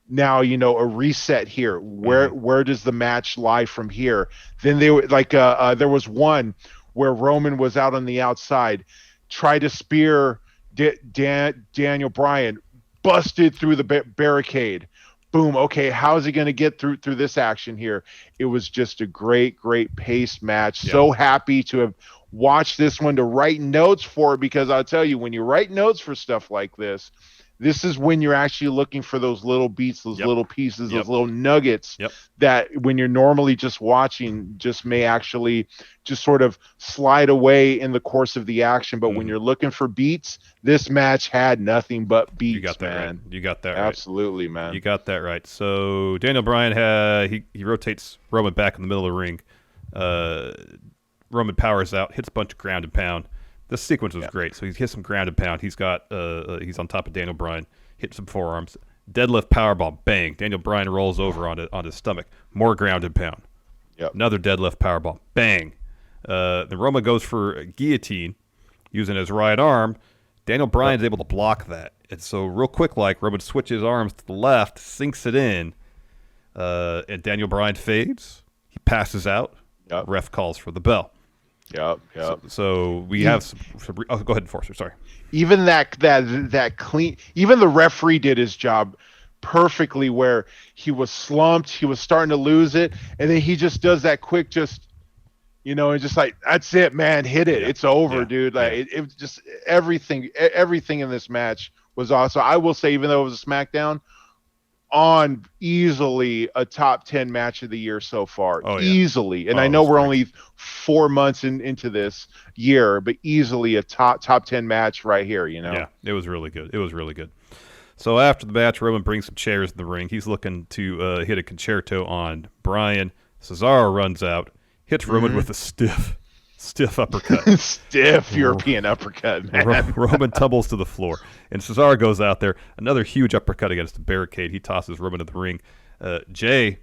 now, a reset here. Where does the match lie from here? Then they were like, there was one where Roman was out on the outside, tried to spear Daniel Bryan, busted through the barricade. Boom. Okay, how is he going to get through this action here? It was just a great paced match. Yeah. So happy to have watched this one, to write notes for it, because I'll tell you, when you write notes for stuff like this is when you're actually looking for those little beats, those little pieces, those little nuggets that when you're normally just watching just may actually just sort of slide away in the course of the action. But when you're looking for beats, this match had nothing but beats. You got that man. Right. You got that right. Absolutely, man. You got that right. So Daniel Bryan, he rotates Roman back in the middle of the ring. Roman powers out, hits a bunch of ground and pound. This sequence was great. So he hits some ground and pound. He's on top of Daniel Bryan, hits some forearms, deadlift powerbomb, bang. Daniel Bryan rolls over on his stomach. More ground and pound. Yep. Another deadlift powerbomb, bang. Then Roman goes for a guillotine using his right arm. Daniel Bryan's able to block that. And so real quick, Roman switches arms to the left, sinks it in, and Daniel Bryan fades. He passes out. Yep. Ref calls for the bell. Yep. So we have some go ahead, Enforcer. Sorry. Even that clean. Even the referee did his job perfectly, where he was slumped, he was starting to lose it, and then he just does that quick, and just like, that's it, man, hit it, it's over, dude. Like it just everything in this match was awesome. I will say, even though it was a SmackDown, on easily a top 10 match of the year so far. Easily. And I know we're only 4 months into this year, but easily a top 10 match right here, Yeah, it was really good. So after the match, Roman brings some chairs in the ring. He's looking to hit a concerto on Bryan. Cesaro runs out, hits Roman with a stiff uppercut. Stiff European uppercut, man. Roman tumbles to the floor. And Cesaro goes out there. Another huge uppercut against the barricade. He tosses Roman to the ring. Jay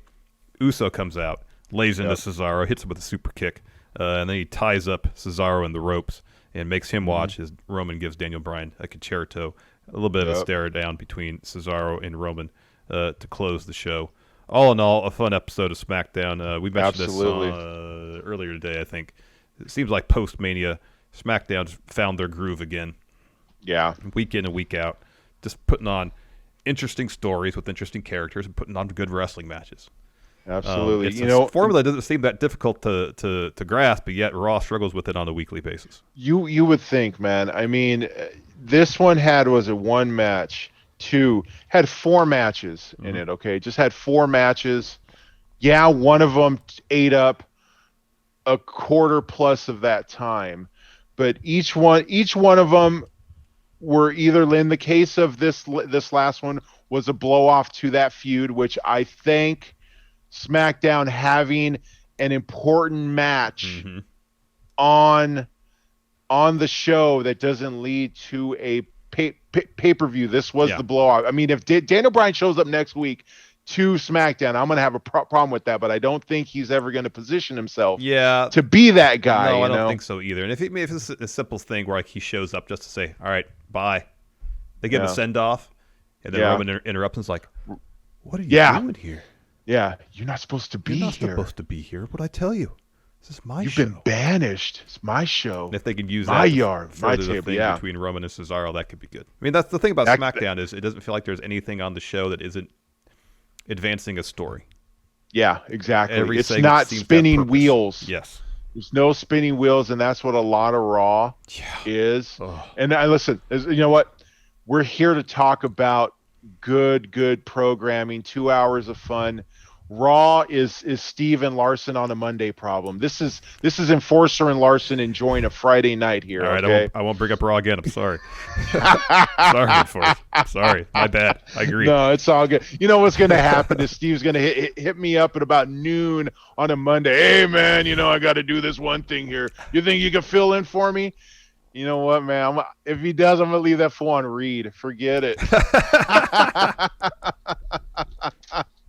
Uso comes out, lays into Cesaro, hits him with a super kick. And then he ties up Cesaro in the ropes and makes him watch as Roman gives Daniel Bryan a concerto. A little bit of a stare down between Cesaro and Roman to close the show. All in all, a fun episode of SmackDown. We mentioned this earlier today, I think. It seems like post-Mania, SmackDown's found their groove again. Yeah. Week in and week out. Just putting on interesting stories with interesting characters and putting on good wrestling matches. Absolutely. It's formula doesn't seem that difficult to grasp, but yet Raw struggles with it on a weekly basis. You would think, man. I mean, this one was a one match, had 4 matches in it, okay? Just had 4 matches. Yeah, one of them ate up a quarter plus of that time, but each one of them were either, in the case of this last one, was a blow off to that feud, which I think SmackDown having an important match on the show that doesn't lead to a pay-per-view. This was the blow off. I mean, if Daniel Bryan shows up next week to SmackDown, I'm going to have a problem with that, but I don't think he's ever going to position himself to be that guy. No, I don't think so either. And if it's a simple thing where he shows up just to say, all right, bye. They give him a send-off, and then Roman interrupts and is like, what are you doing here? Yeah, you're not supposed to be here. You're not supposed to be here. What'd I tell you? This is my show. You've been banished. It's my show. And if they can use my yard, my table, between Roman and Cesaro, that could be good. I mean, that's the thing about SmackDown is it doesn't feel like there's anything on the show that isn't advancing a story. Yeah, exactly. It's not spinning wheels. Yes. There's no spinning wheels, and that's what a lot of Raw is. Oh. And listen, you know what? We're here to talk about good programming, 2 hours of fun. Raw is Steve and Larson on a Monday problem. This is Enforcer and Larson enjoying a Friday night here. All right, okay? I won't bring up Raw again. I'm sorry. Sorry, Enforcer. Sorry, my bad. I agree. No, it's all good. You know what's going to happen is Steve's going to hit me up at about noon on a Monday. Hey, man, I got to do this one thing here. You think you can fill in for me? You know what, man? If he does, I'm going to leave that fool on read. Forget it.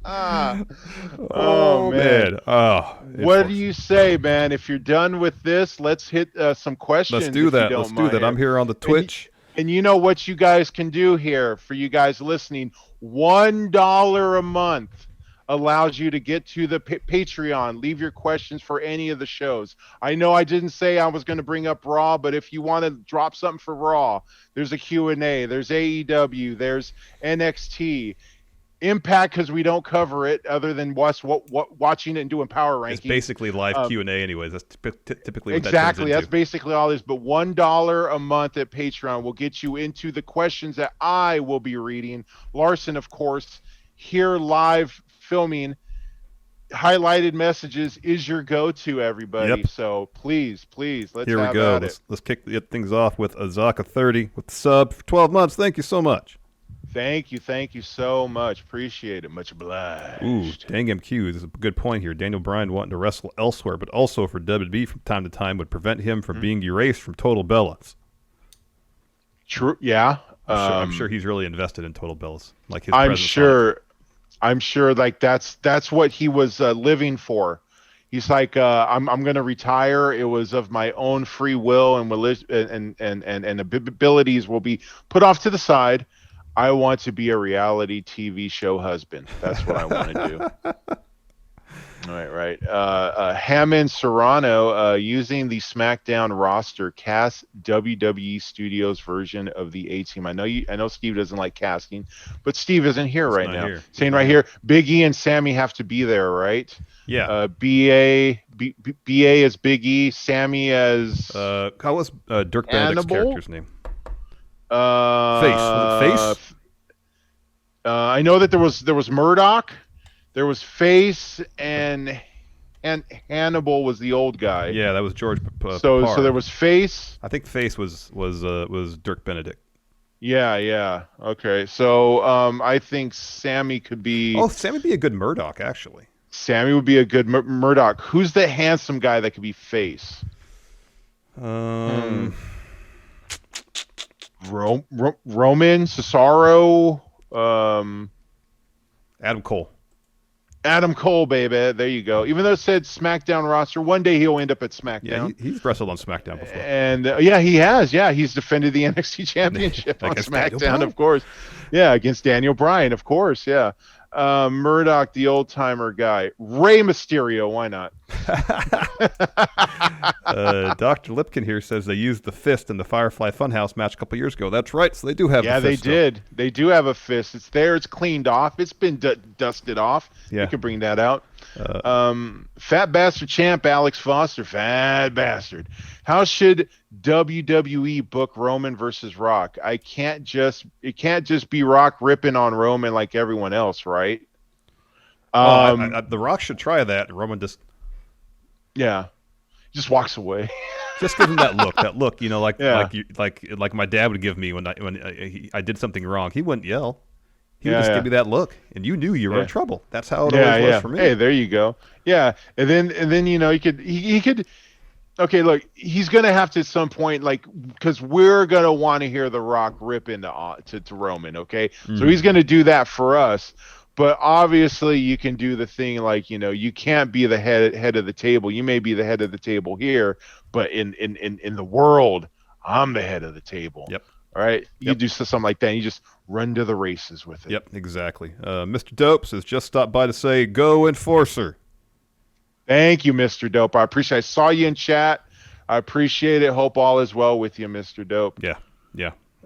Oh man! What do you say, man? If you're done with this, let's hit some questions. Let's do that. I'm here on the Twitch. And you know what you guys can do here for you guys listening? $1 a month allows you to get to the Patreon. Leave your questions for any of the shows. I know I didn't say I was going to bring up Raw, but if you want to drop something for Raw, there's a Q&A, there's AEW, there's NXT. Impact, because we don't cover it other than us watching it and doing power rankings. It's basically live Q&A anyways. That's typically what exactly. That that's basically all it is. But $1 a month at Patreon will get you into the questions that I will be reading. Larson, of course, here live filming highlighted messages is your go-to, everybody. Yep. So please, let's here we go. Let's kick things off with Azaka30 with the sub for 12 months. Thank you so much. Thank you so much. Appreciate it. Much obliged. Ooh, dang MQ. This is a good point here. Daniel Bryan wanting to wrestle elsewhere, but also for WWE from time to time would prevent him from being erased from Total Bellas. True. Yeah. I'm sure he's really invested in Total Bellas. Like his I'm sure like that's what he was living for. He's like, I'm going to retire. It was of my own free will and abilities will be put off to the side. I want to be a reality TV show husband. That's what I want to do. Right. Hammond Serrano using the SmackDown roster cast WWE Studios version of the A-Team. I know Steve doesn't like casting, but Steve isn't here right now. Here. Saying right here, Big E and Sammy have to be there, right? Yeah. BA as Big E, Sammy as how was Dirk Benedict's character's name? Face. Was it Face? I know that there was Murdoch, there was Face, and Hannibal was the old guy. Yeah, that was George. So there was Face. I think Face was Dirk Benedict. Yeah. Okay. So I think Sammy could be. Oh, Sammy would be a good Murdoch, actually. Sammy would be a good Murdoch. Who's the handsome guy that could be Face? Roman, Cesaro, Adam Cole. Adam Cole, baby. There you go. Even though it said SmackDown roster, one day he'll end up at SmackDown. Yeah, he's wrestled on SmackDown before. And yeah, he has. Yeah, he's defended the NXT Championship on SmackDown, of course. Yeah, against Daniel Bryan, of course. Yeah. Murdoch, the old timer guy. Rey Mysterio, why not? Dr. Lipkin here says they used the fist in the Firefly Funhouse match a couple years ago. That's right. So they do have. Yeah, the fist they did. They do have a fist. It's there. It's cleaned off. It's been dusted off. Yeah, you can bring that out. Fat bastard champ Alex Foster. Fat bastard. How should WWE book Roman versus Rock? It can't just be Rock ripping on Roman like everyone else, right? The Rock should try that. Roman just walks away. Just give him that look. That look, like my dad would give me when I did something wrong. He wouldn't yell. He would just give me that look, and you knew you were in trouble. That's how it always was for me. Hey, there you go. Yeah, and then he could. Okay, look, he's gonna have to at some point, because we're gonna want to hear The Rock rip into to Roman. Okay, so he's gonna do that for us. But obviously, you can do the thing you can't be the head of the table. You may be the head of the table here, but in the world, I'm the head of the table. Yep. All right. You do something like that. And you just run to the races with it. Yep. Exactly. Mr. Dope says just stopped by to say go Enforcer. Thank you, Mr. Dope. I appreciate it. I saw you in chat. I appreciate it. Hope all is well with you, Mr. Dope. Yeah.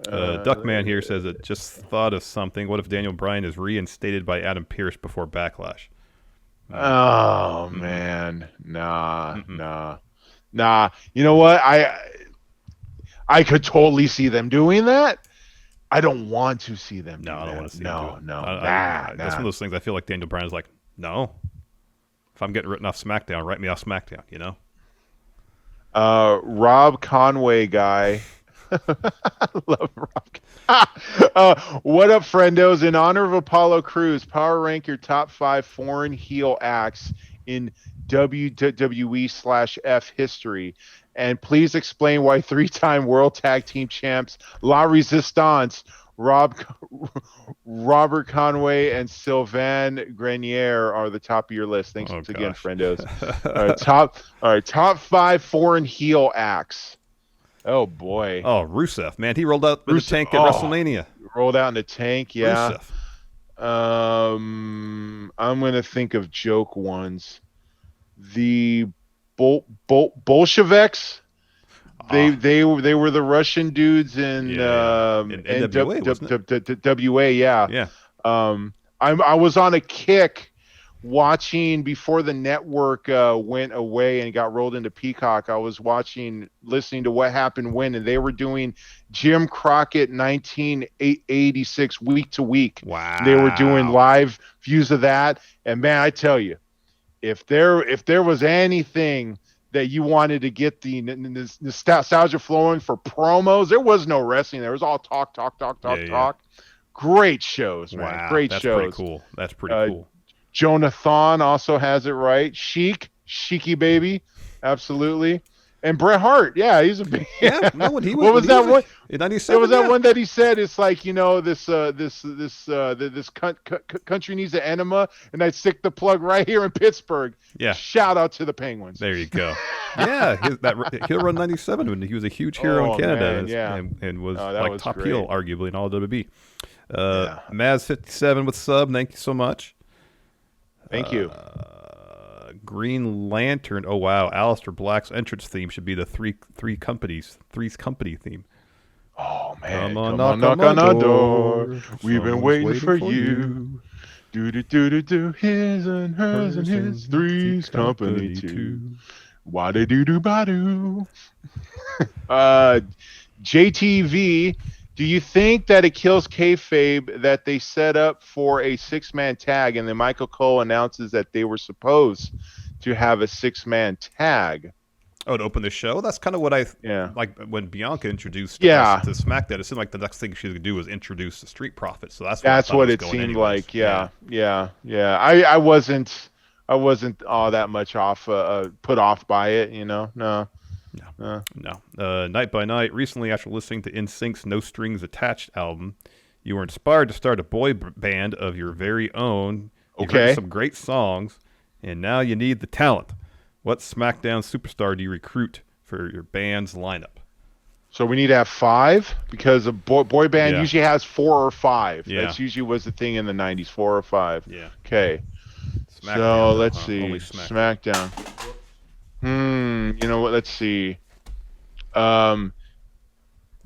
Duckman here says it just thought of something. What if Daniel Bryan is reinstated by Adam Pearce before Backlash? Oh, man. Nah. You know what? I could totally see them doing that. I don't want to see them. No, I don't want to see them. No. That's one of those things I feel like Daniel Bryan is like, no. If I'm getting written off SmackDown, write me off SmackDown, you know? Rob Conway guy. I love Rob. What up, friendos? In honor of Apollo Crews, power rank your top 5 foreign heel acts in WWE/F history. And please explain why 3-time World Tag Team Champs La Resistance, Robert Conway, and Sylvain Grenier are the top of your list. Thanks again, friendos. All right, top 5 foreign heel acts. Oh boy. Oh, Rusev, man, he rolled out in the tank at WrestleMania. Rolled out in the tank, yeah. Rusev. I'm gonna think of joke ones. The Bolsheviks. They were the Russian dudes in NWA, wasn't it? WA, yeah. Yeah. I was on a kick watching before the network went away and got rolled into Peacock. I was listening to What Happened When, and they were doing Jim Crockett 1986 week to week. Wow. They were doing live views of that, and man, I tell you, if there was anything that you wanted to get the nostalgia flowing for promos, there was no wrestling. There was all talk. Great shows, man. Wow, Great that's shows. That's pretty cool. Jonathan also has it right. Sheiky baby, absolutely. And Bret Hart, yeah, he's a big. Yeah, no, when he was. What was that one? In '97. It was that one that he said. It's like, this country needs an enema, and I'd stick the plug right here in Pittsburgh. Yeah. Shout out to the Penguins. There you go. Yeah, he'll run '97 when he was a huge hero in Canada, man, and was was top great. heel arguably in all of WWE. Maz57 with sub. Thank you so much. Thank you. Green Lantern. Oh wow, Aleister Black's entrance theme should be the Three's Company theme. Oh man, come on, knock on our door. We've been waiting for you. Do his and hers and his Three's Company too. Why they do ba-do. JTV. Do you think that it kills kayfabe that they set up for a 6-man tag and then Michael Cole announces that they were supposed to have a 6-man tag? Oh, to open the show? That's kind of what like when Bianca introduced us to Smackdown. It seemed like the next thing she was going to do was introduce the Street Profits. So that's what it seemed like. Yeah. I wasn't all that much put off by it, No. Night by Night. Recently, after listening to NSYNC's No Strings Attached album, you were inspired to start a boy band of your very own. You've written some great songs, and now you need the talent. What SmackDown superstar do you recruit for your band's lineup? So we need to have 5 because a boy band usually has 4 or 5. Yeah. That's usually was the thing in the 90s, 4 or 5. Yeah. Okay. So let's see. SmackDown. You know what? Let's see. Sami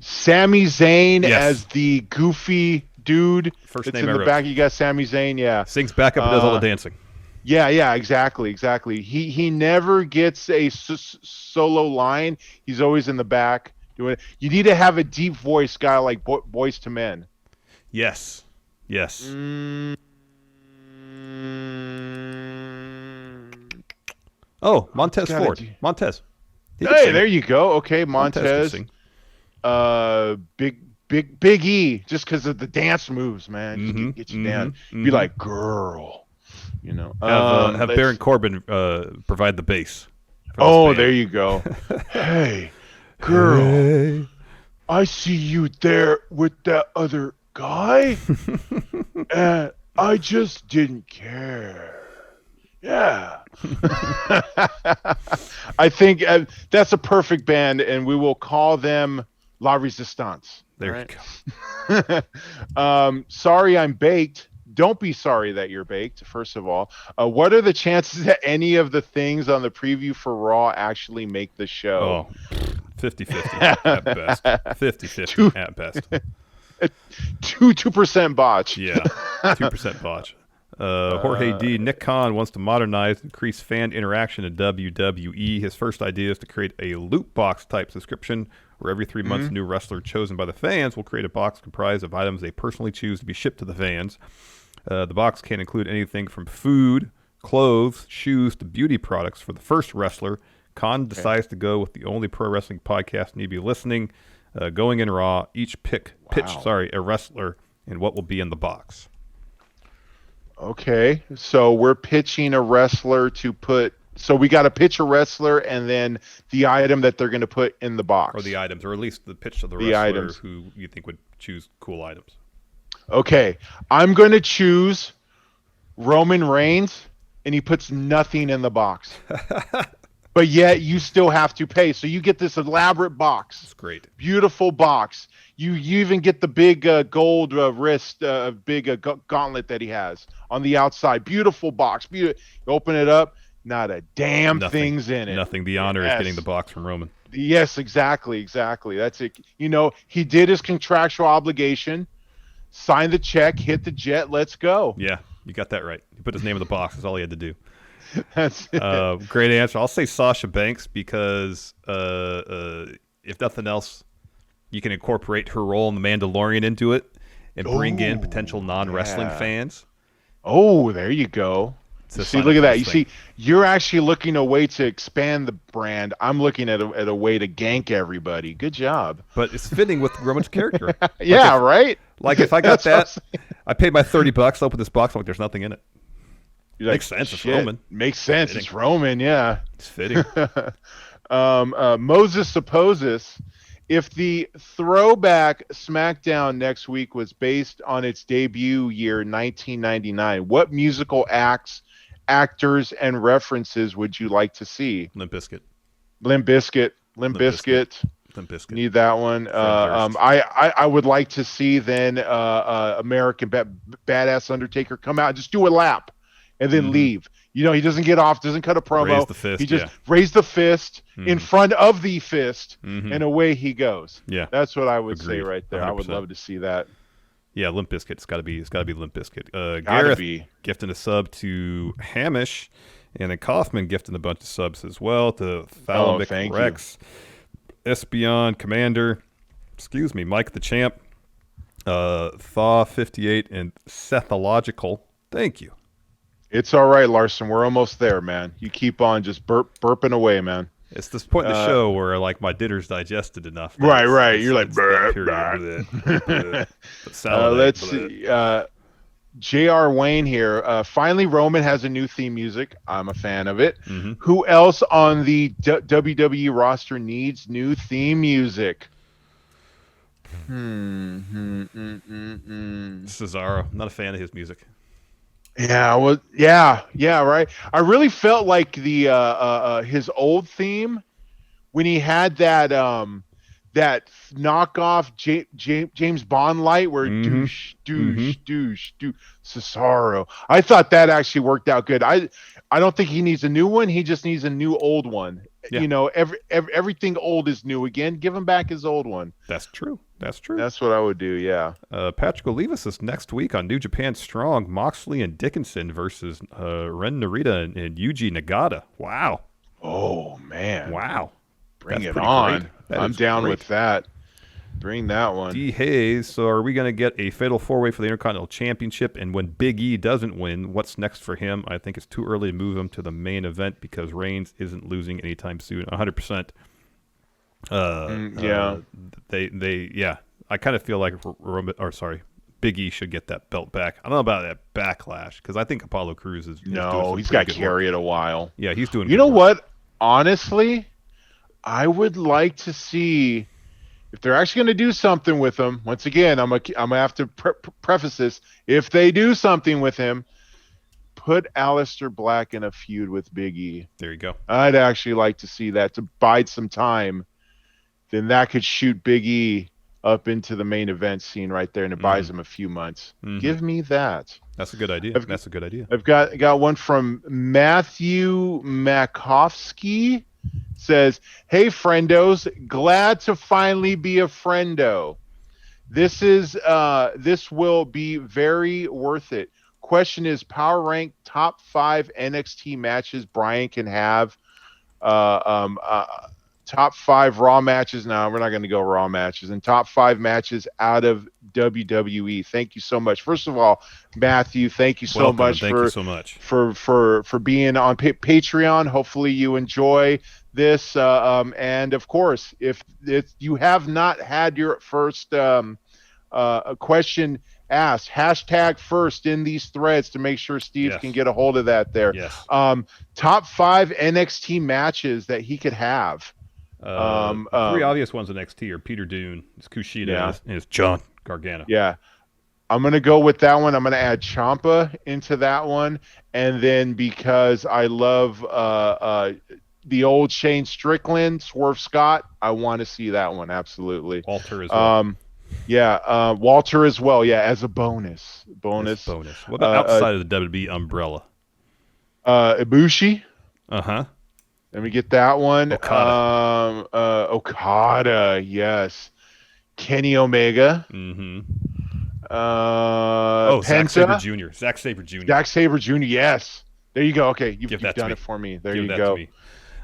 Zayn as the goofy dude. First that's name in the back. You got Sami Zayn, yeah. Sings back up and does all the dancing. Yeah, exactly. He never gets a solo line. He's always in the back doing it. You need to have a deep voice guy like Boys to Men. Yes. Oh, Montez Ford. Montez. Hey, there you go. Okay, Montez. Big E, just because of the dance moves, man. Just get you down. Be like, girl. Have Baron Corbin provide the bass. There you go. Hey, girl. Hey. I see you there with that other guy, and I just didn't care. Yeah. I think that's a perfect band, and we will call them La Resistance. There you go. Sorry I'm baked. Don't be sorry that you're baked, first of all. What are the chances that any of the things on the preview for Raw actually make the show? Oh, 50-50 at best. 50-50 at best. 2% botch. Yeah, 2% botch. Jorge D. Nick Khan wants to modernize and increase fan interaction in WWE. His first idea is to create a loot box type subscription where every 3 months a new wrestler chosen by the fans will create a box comprised of items they personally choose to be shipped to the fans. The box can include anything from food, clothes, shoes, to beauty products for the first wrestler. Khan decides to go with the only pro wrestling podcast need be listening. Going in Raw, each pitch a wrestler and what will be in the box. Okay, so we're pitching a wrestler to put. So we got to pitch a wrestler and then the item that they're going to put in the box. Or the items, or at least the pitch of the wrestler items. Who you think would choose cool items. Okay, I'm going to choose Roman Reigns, and he puts nothing in the box. but yet you still have to pay. So you get this elaborate box. It's great. Beautiful box. You even get the big gold wrist, big gauntlet that he has on the outside. Beautiful box. You open it up, not a damn thing's in it. Nothing. The honor is getting the box from Roman. Yes, exactly. That's it. You know, he did his contractual obligation, signed the check, hit the jet, let's go. Yeah, you got that right. He put his name in the box. That's all he had to do. That's it. Great answer. I'll say Sasha Banks because if nothing else, you can incorporate her role in The Mandalorian into it and bring in potential non-wrestling fans. Oh, there you go. See, look at that. You see, you're actually looking a way to expand the brand. I'm looking at a way to gank everybody. Good job. But it's fitting with Roman's character. Yeah, right? Like if I got that, I paid my $30, open this box, like there's nothing in it. Makes sense. It's Roman. Makes sense. It's Roman, yeah. It's fitting. Moses supposes if the throwback SmackDown next week was based on its debut year 1999, what musical acts, actors, and references would you like to see? Limp Bizkit. Need that one. I would like to see then American Badass Undertaker come out and just do a lap and then leave. You know, he doesn't get off, doesn't cut a promo. Raise the fist, he just raised the fist in front of the fist, and away he goes. Yeah, that's what I would say right there. 100%. I would love to see that. Yeah, Limp Bizkit. It's got to be Limp Bizkit. Gareth gifting a sub to Hamish, and then Kaufman gifting a bunch of subs as well to Thalamic Rex, Espion Commander, Mike the Champ, Thaw58, and Sethological. Thank you. It's all right, Larson. We're almost there, man. You keep on just burping away, man. It's this point in the show where like my dinner's digested enough. Right. You're like, let's see. J.R. Wayne here. Finally, Roman has a new theme music. I'm a fan of it. Who else on the WWE roster needs new theme music? Cesaro. Not a fan of his music. Yeah, well, yeah, right. I really felt like the his old theme when he had that that knockoff James Bond light where douche Cesaro. I thought that actually worked out good. I don't think he needs a new one. He just needs a new old one. Yeah. You know, everything old is new again. Give him back his old one. That's true. That's what I would do, yeah. Patrick Olivas is next week on New Japan Strong. Moxley and Dickinson versus Ren Narita and Yuji Nagata. Wow. Oh, man. Wow. Bring it on. I'm down with that. Bring that one. D. Hayes, so are we going to get a fatal four-way for the Intercontinental Championship? And when Big E doesn't win, what's next for him? I think it's too early to move him to the main event because Reigns isn't losing anytime soon. 100%. I kind of feel like Big E should get that belt back. I don't know about that Backlash because I think Apollo Crews is he's got to carry it a while. Yeah, he's doing. You know what? Honestly, I would like to see if they're actually going to do something with him. Once again, I'm gonna have to preface this. If they do something with him, put Aleister Black in a feud with Big E. There you go. I'd actually like to see that to bide some time. Then that could shoot Big E up into the main event scene right there, and it buys him a few months. Give me that. That's a good idea. That's a good idea. I've got one from Matthew Makovsky. Says, "Hey friendos, glad to finally be a friendo. This will be very worth it. Question is, power rank top 5 NXT matches Bryan can have. Top 5 Raw matches. No, we're not going to go Raw matches. And top 5 matches out of WWE. Thank you so much. First of all, Matthew, thank you so much for being on Patreon. Hopefully you enjoy this. And of course, if you have not had your first question asked, hashtag first in these threads to make sure Steve can get a hold of that there. Yes. Top 5 NXT matches that he could have. 3 obvious ones in NXT are Peter Dune, it's Kushida, and it's John Gargano. Yeah. I'm going to go with that one. I'm going to add Ciampa into that one. And then because I love the old Shane Strickland, Swerve Scott. I want to see that one, absolutely. Walter as well. Walter as well. Yeah, as a bonus. What about outside of the WWE umbrella? Ibushi. Let me get that one. Okada. Okada. Yes. Kenny Omega. Penta. Zack Sabre Jr. Zack Sabre Jr. Yes. There you go. Okay, you've done it for me. There you go.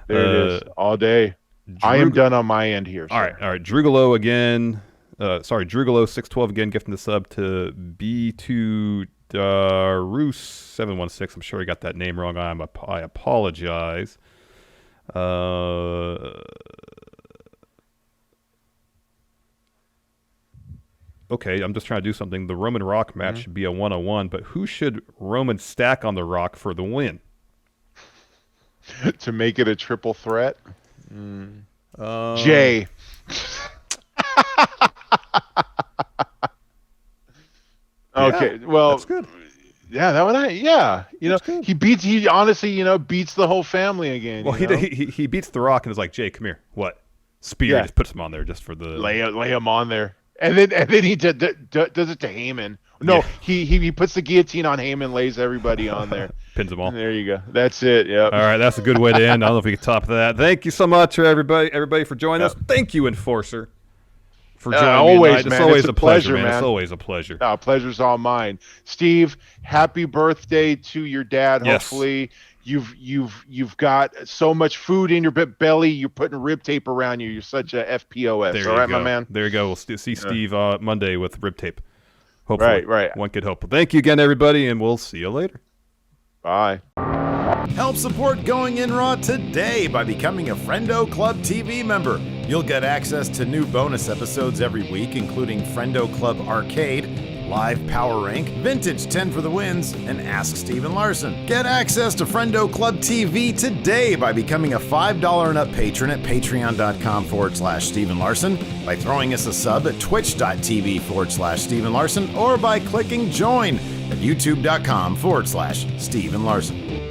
There it is. All day. I am done on my end here. All right. Drugalo again. Drugalo 612 again, gifting the sub to B2 Darus 716. I'm sure I got that name wrong. I apologize. Okay, I'm just trying to do something. The Roman Rock match should be a 101, but who should Roman stack on the Rock for the win? To make it a triple threat? Jay. Okay, well, that's good. Yeah, that one. He honestly, beats the whole family again. Well, he beats The Rock and is like, Jay, come here. What? Spear just puts him on there just for the lay him on there, and then he does it to Heyman. No, he puts the guillotine on Heyman, lays everybody on there, pins them all. And there you go. That's it. Yeah. All right, that's a good way to end. I don't know if we can top that. Thank you so much, everybody for joining us. Thank you, Enforcer, for joining me tonight. Man. It's always a pleasure, man. It's always a pleasure. No, pleasure's all mine. Steve, happy birthday to your dad. Yes. Hopefully you've got so much food in your belly. You're putting rib tape around you. You're such a FPOS. All right, my man. There you go. We'll see Steve Monday with rib tape. Hopefully. Right. One could hope. Thank you again, everybody, and we'll see you later. Bye. Help support Going In Raw today by becoming a Friendo Club TV member. You'll get access to new bonus episodes every week, including Friendo Club Arcade, Live Power Rank, Vintage 10 for the Wins, and Ask Steven Larson. Get access to Friendo Club TV today by becoming a $5 and up patron at patreon.com/Steven Larson, by throwing us a sub at twitch.tv/Steven Larson, or by clicking join at youtube.com/Steven Larson.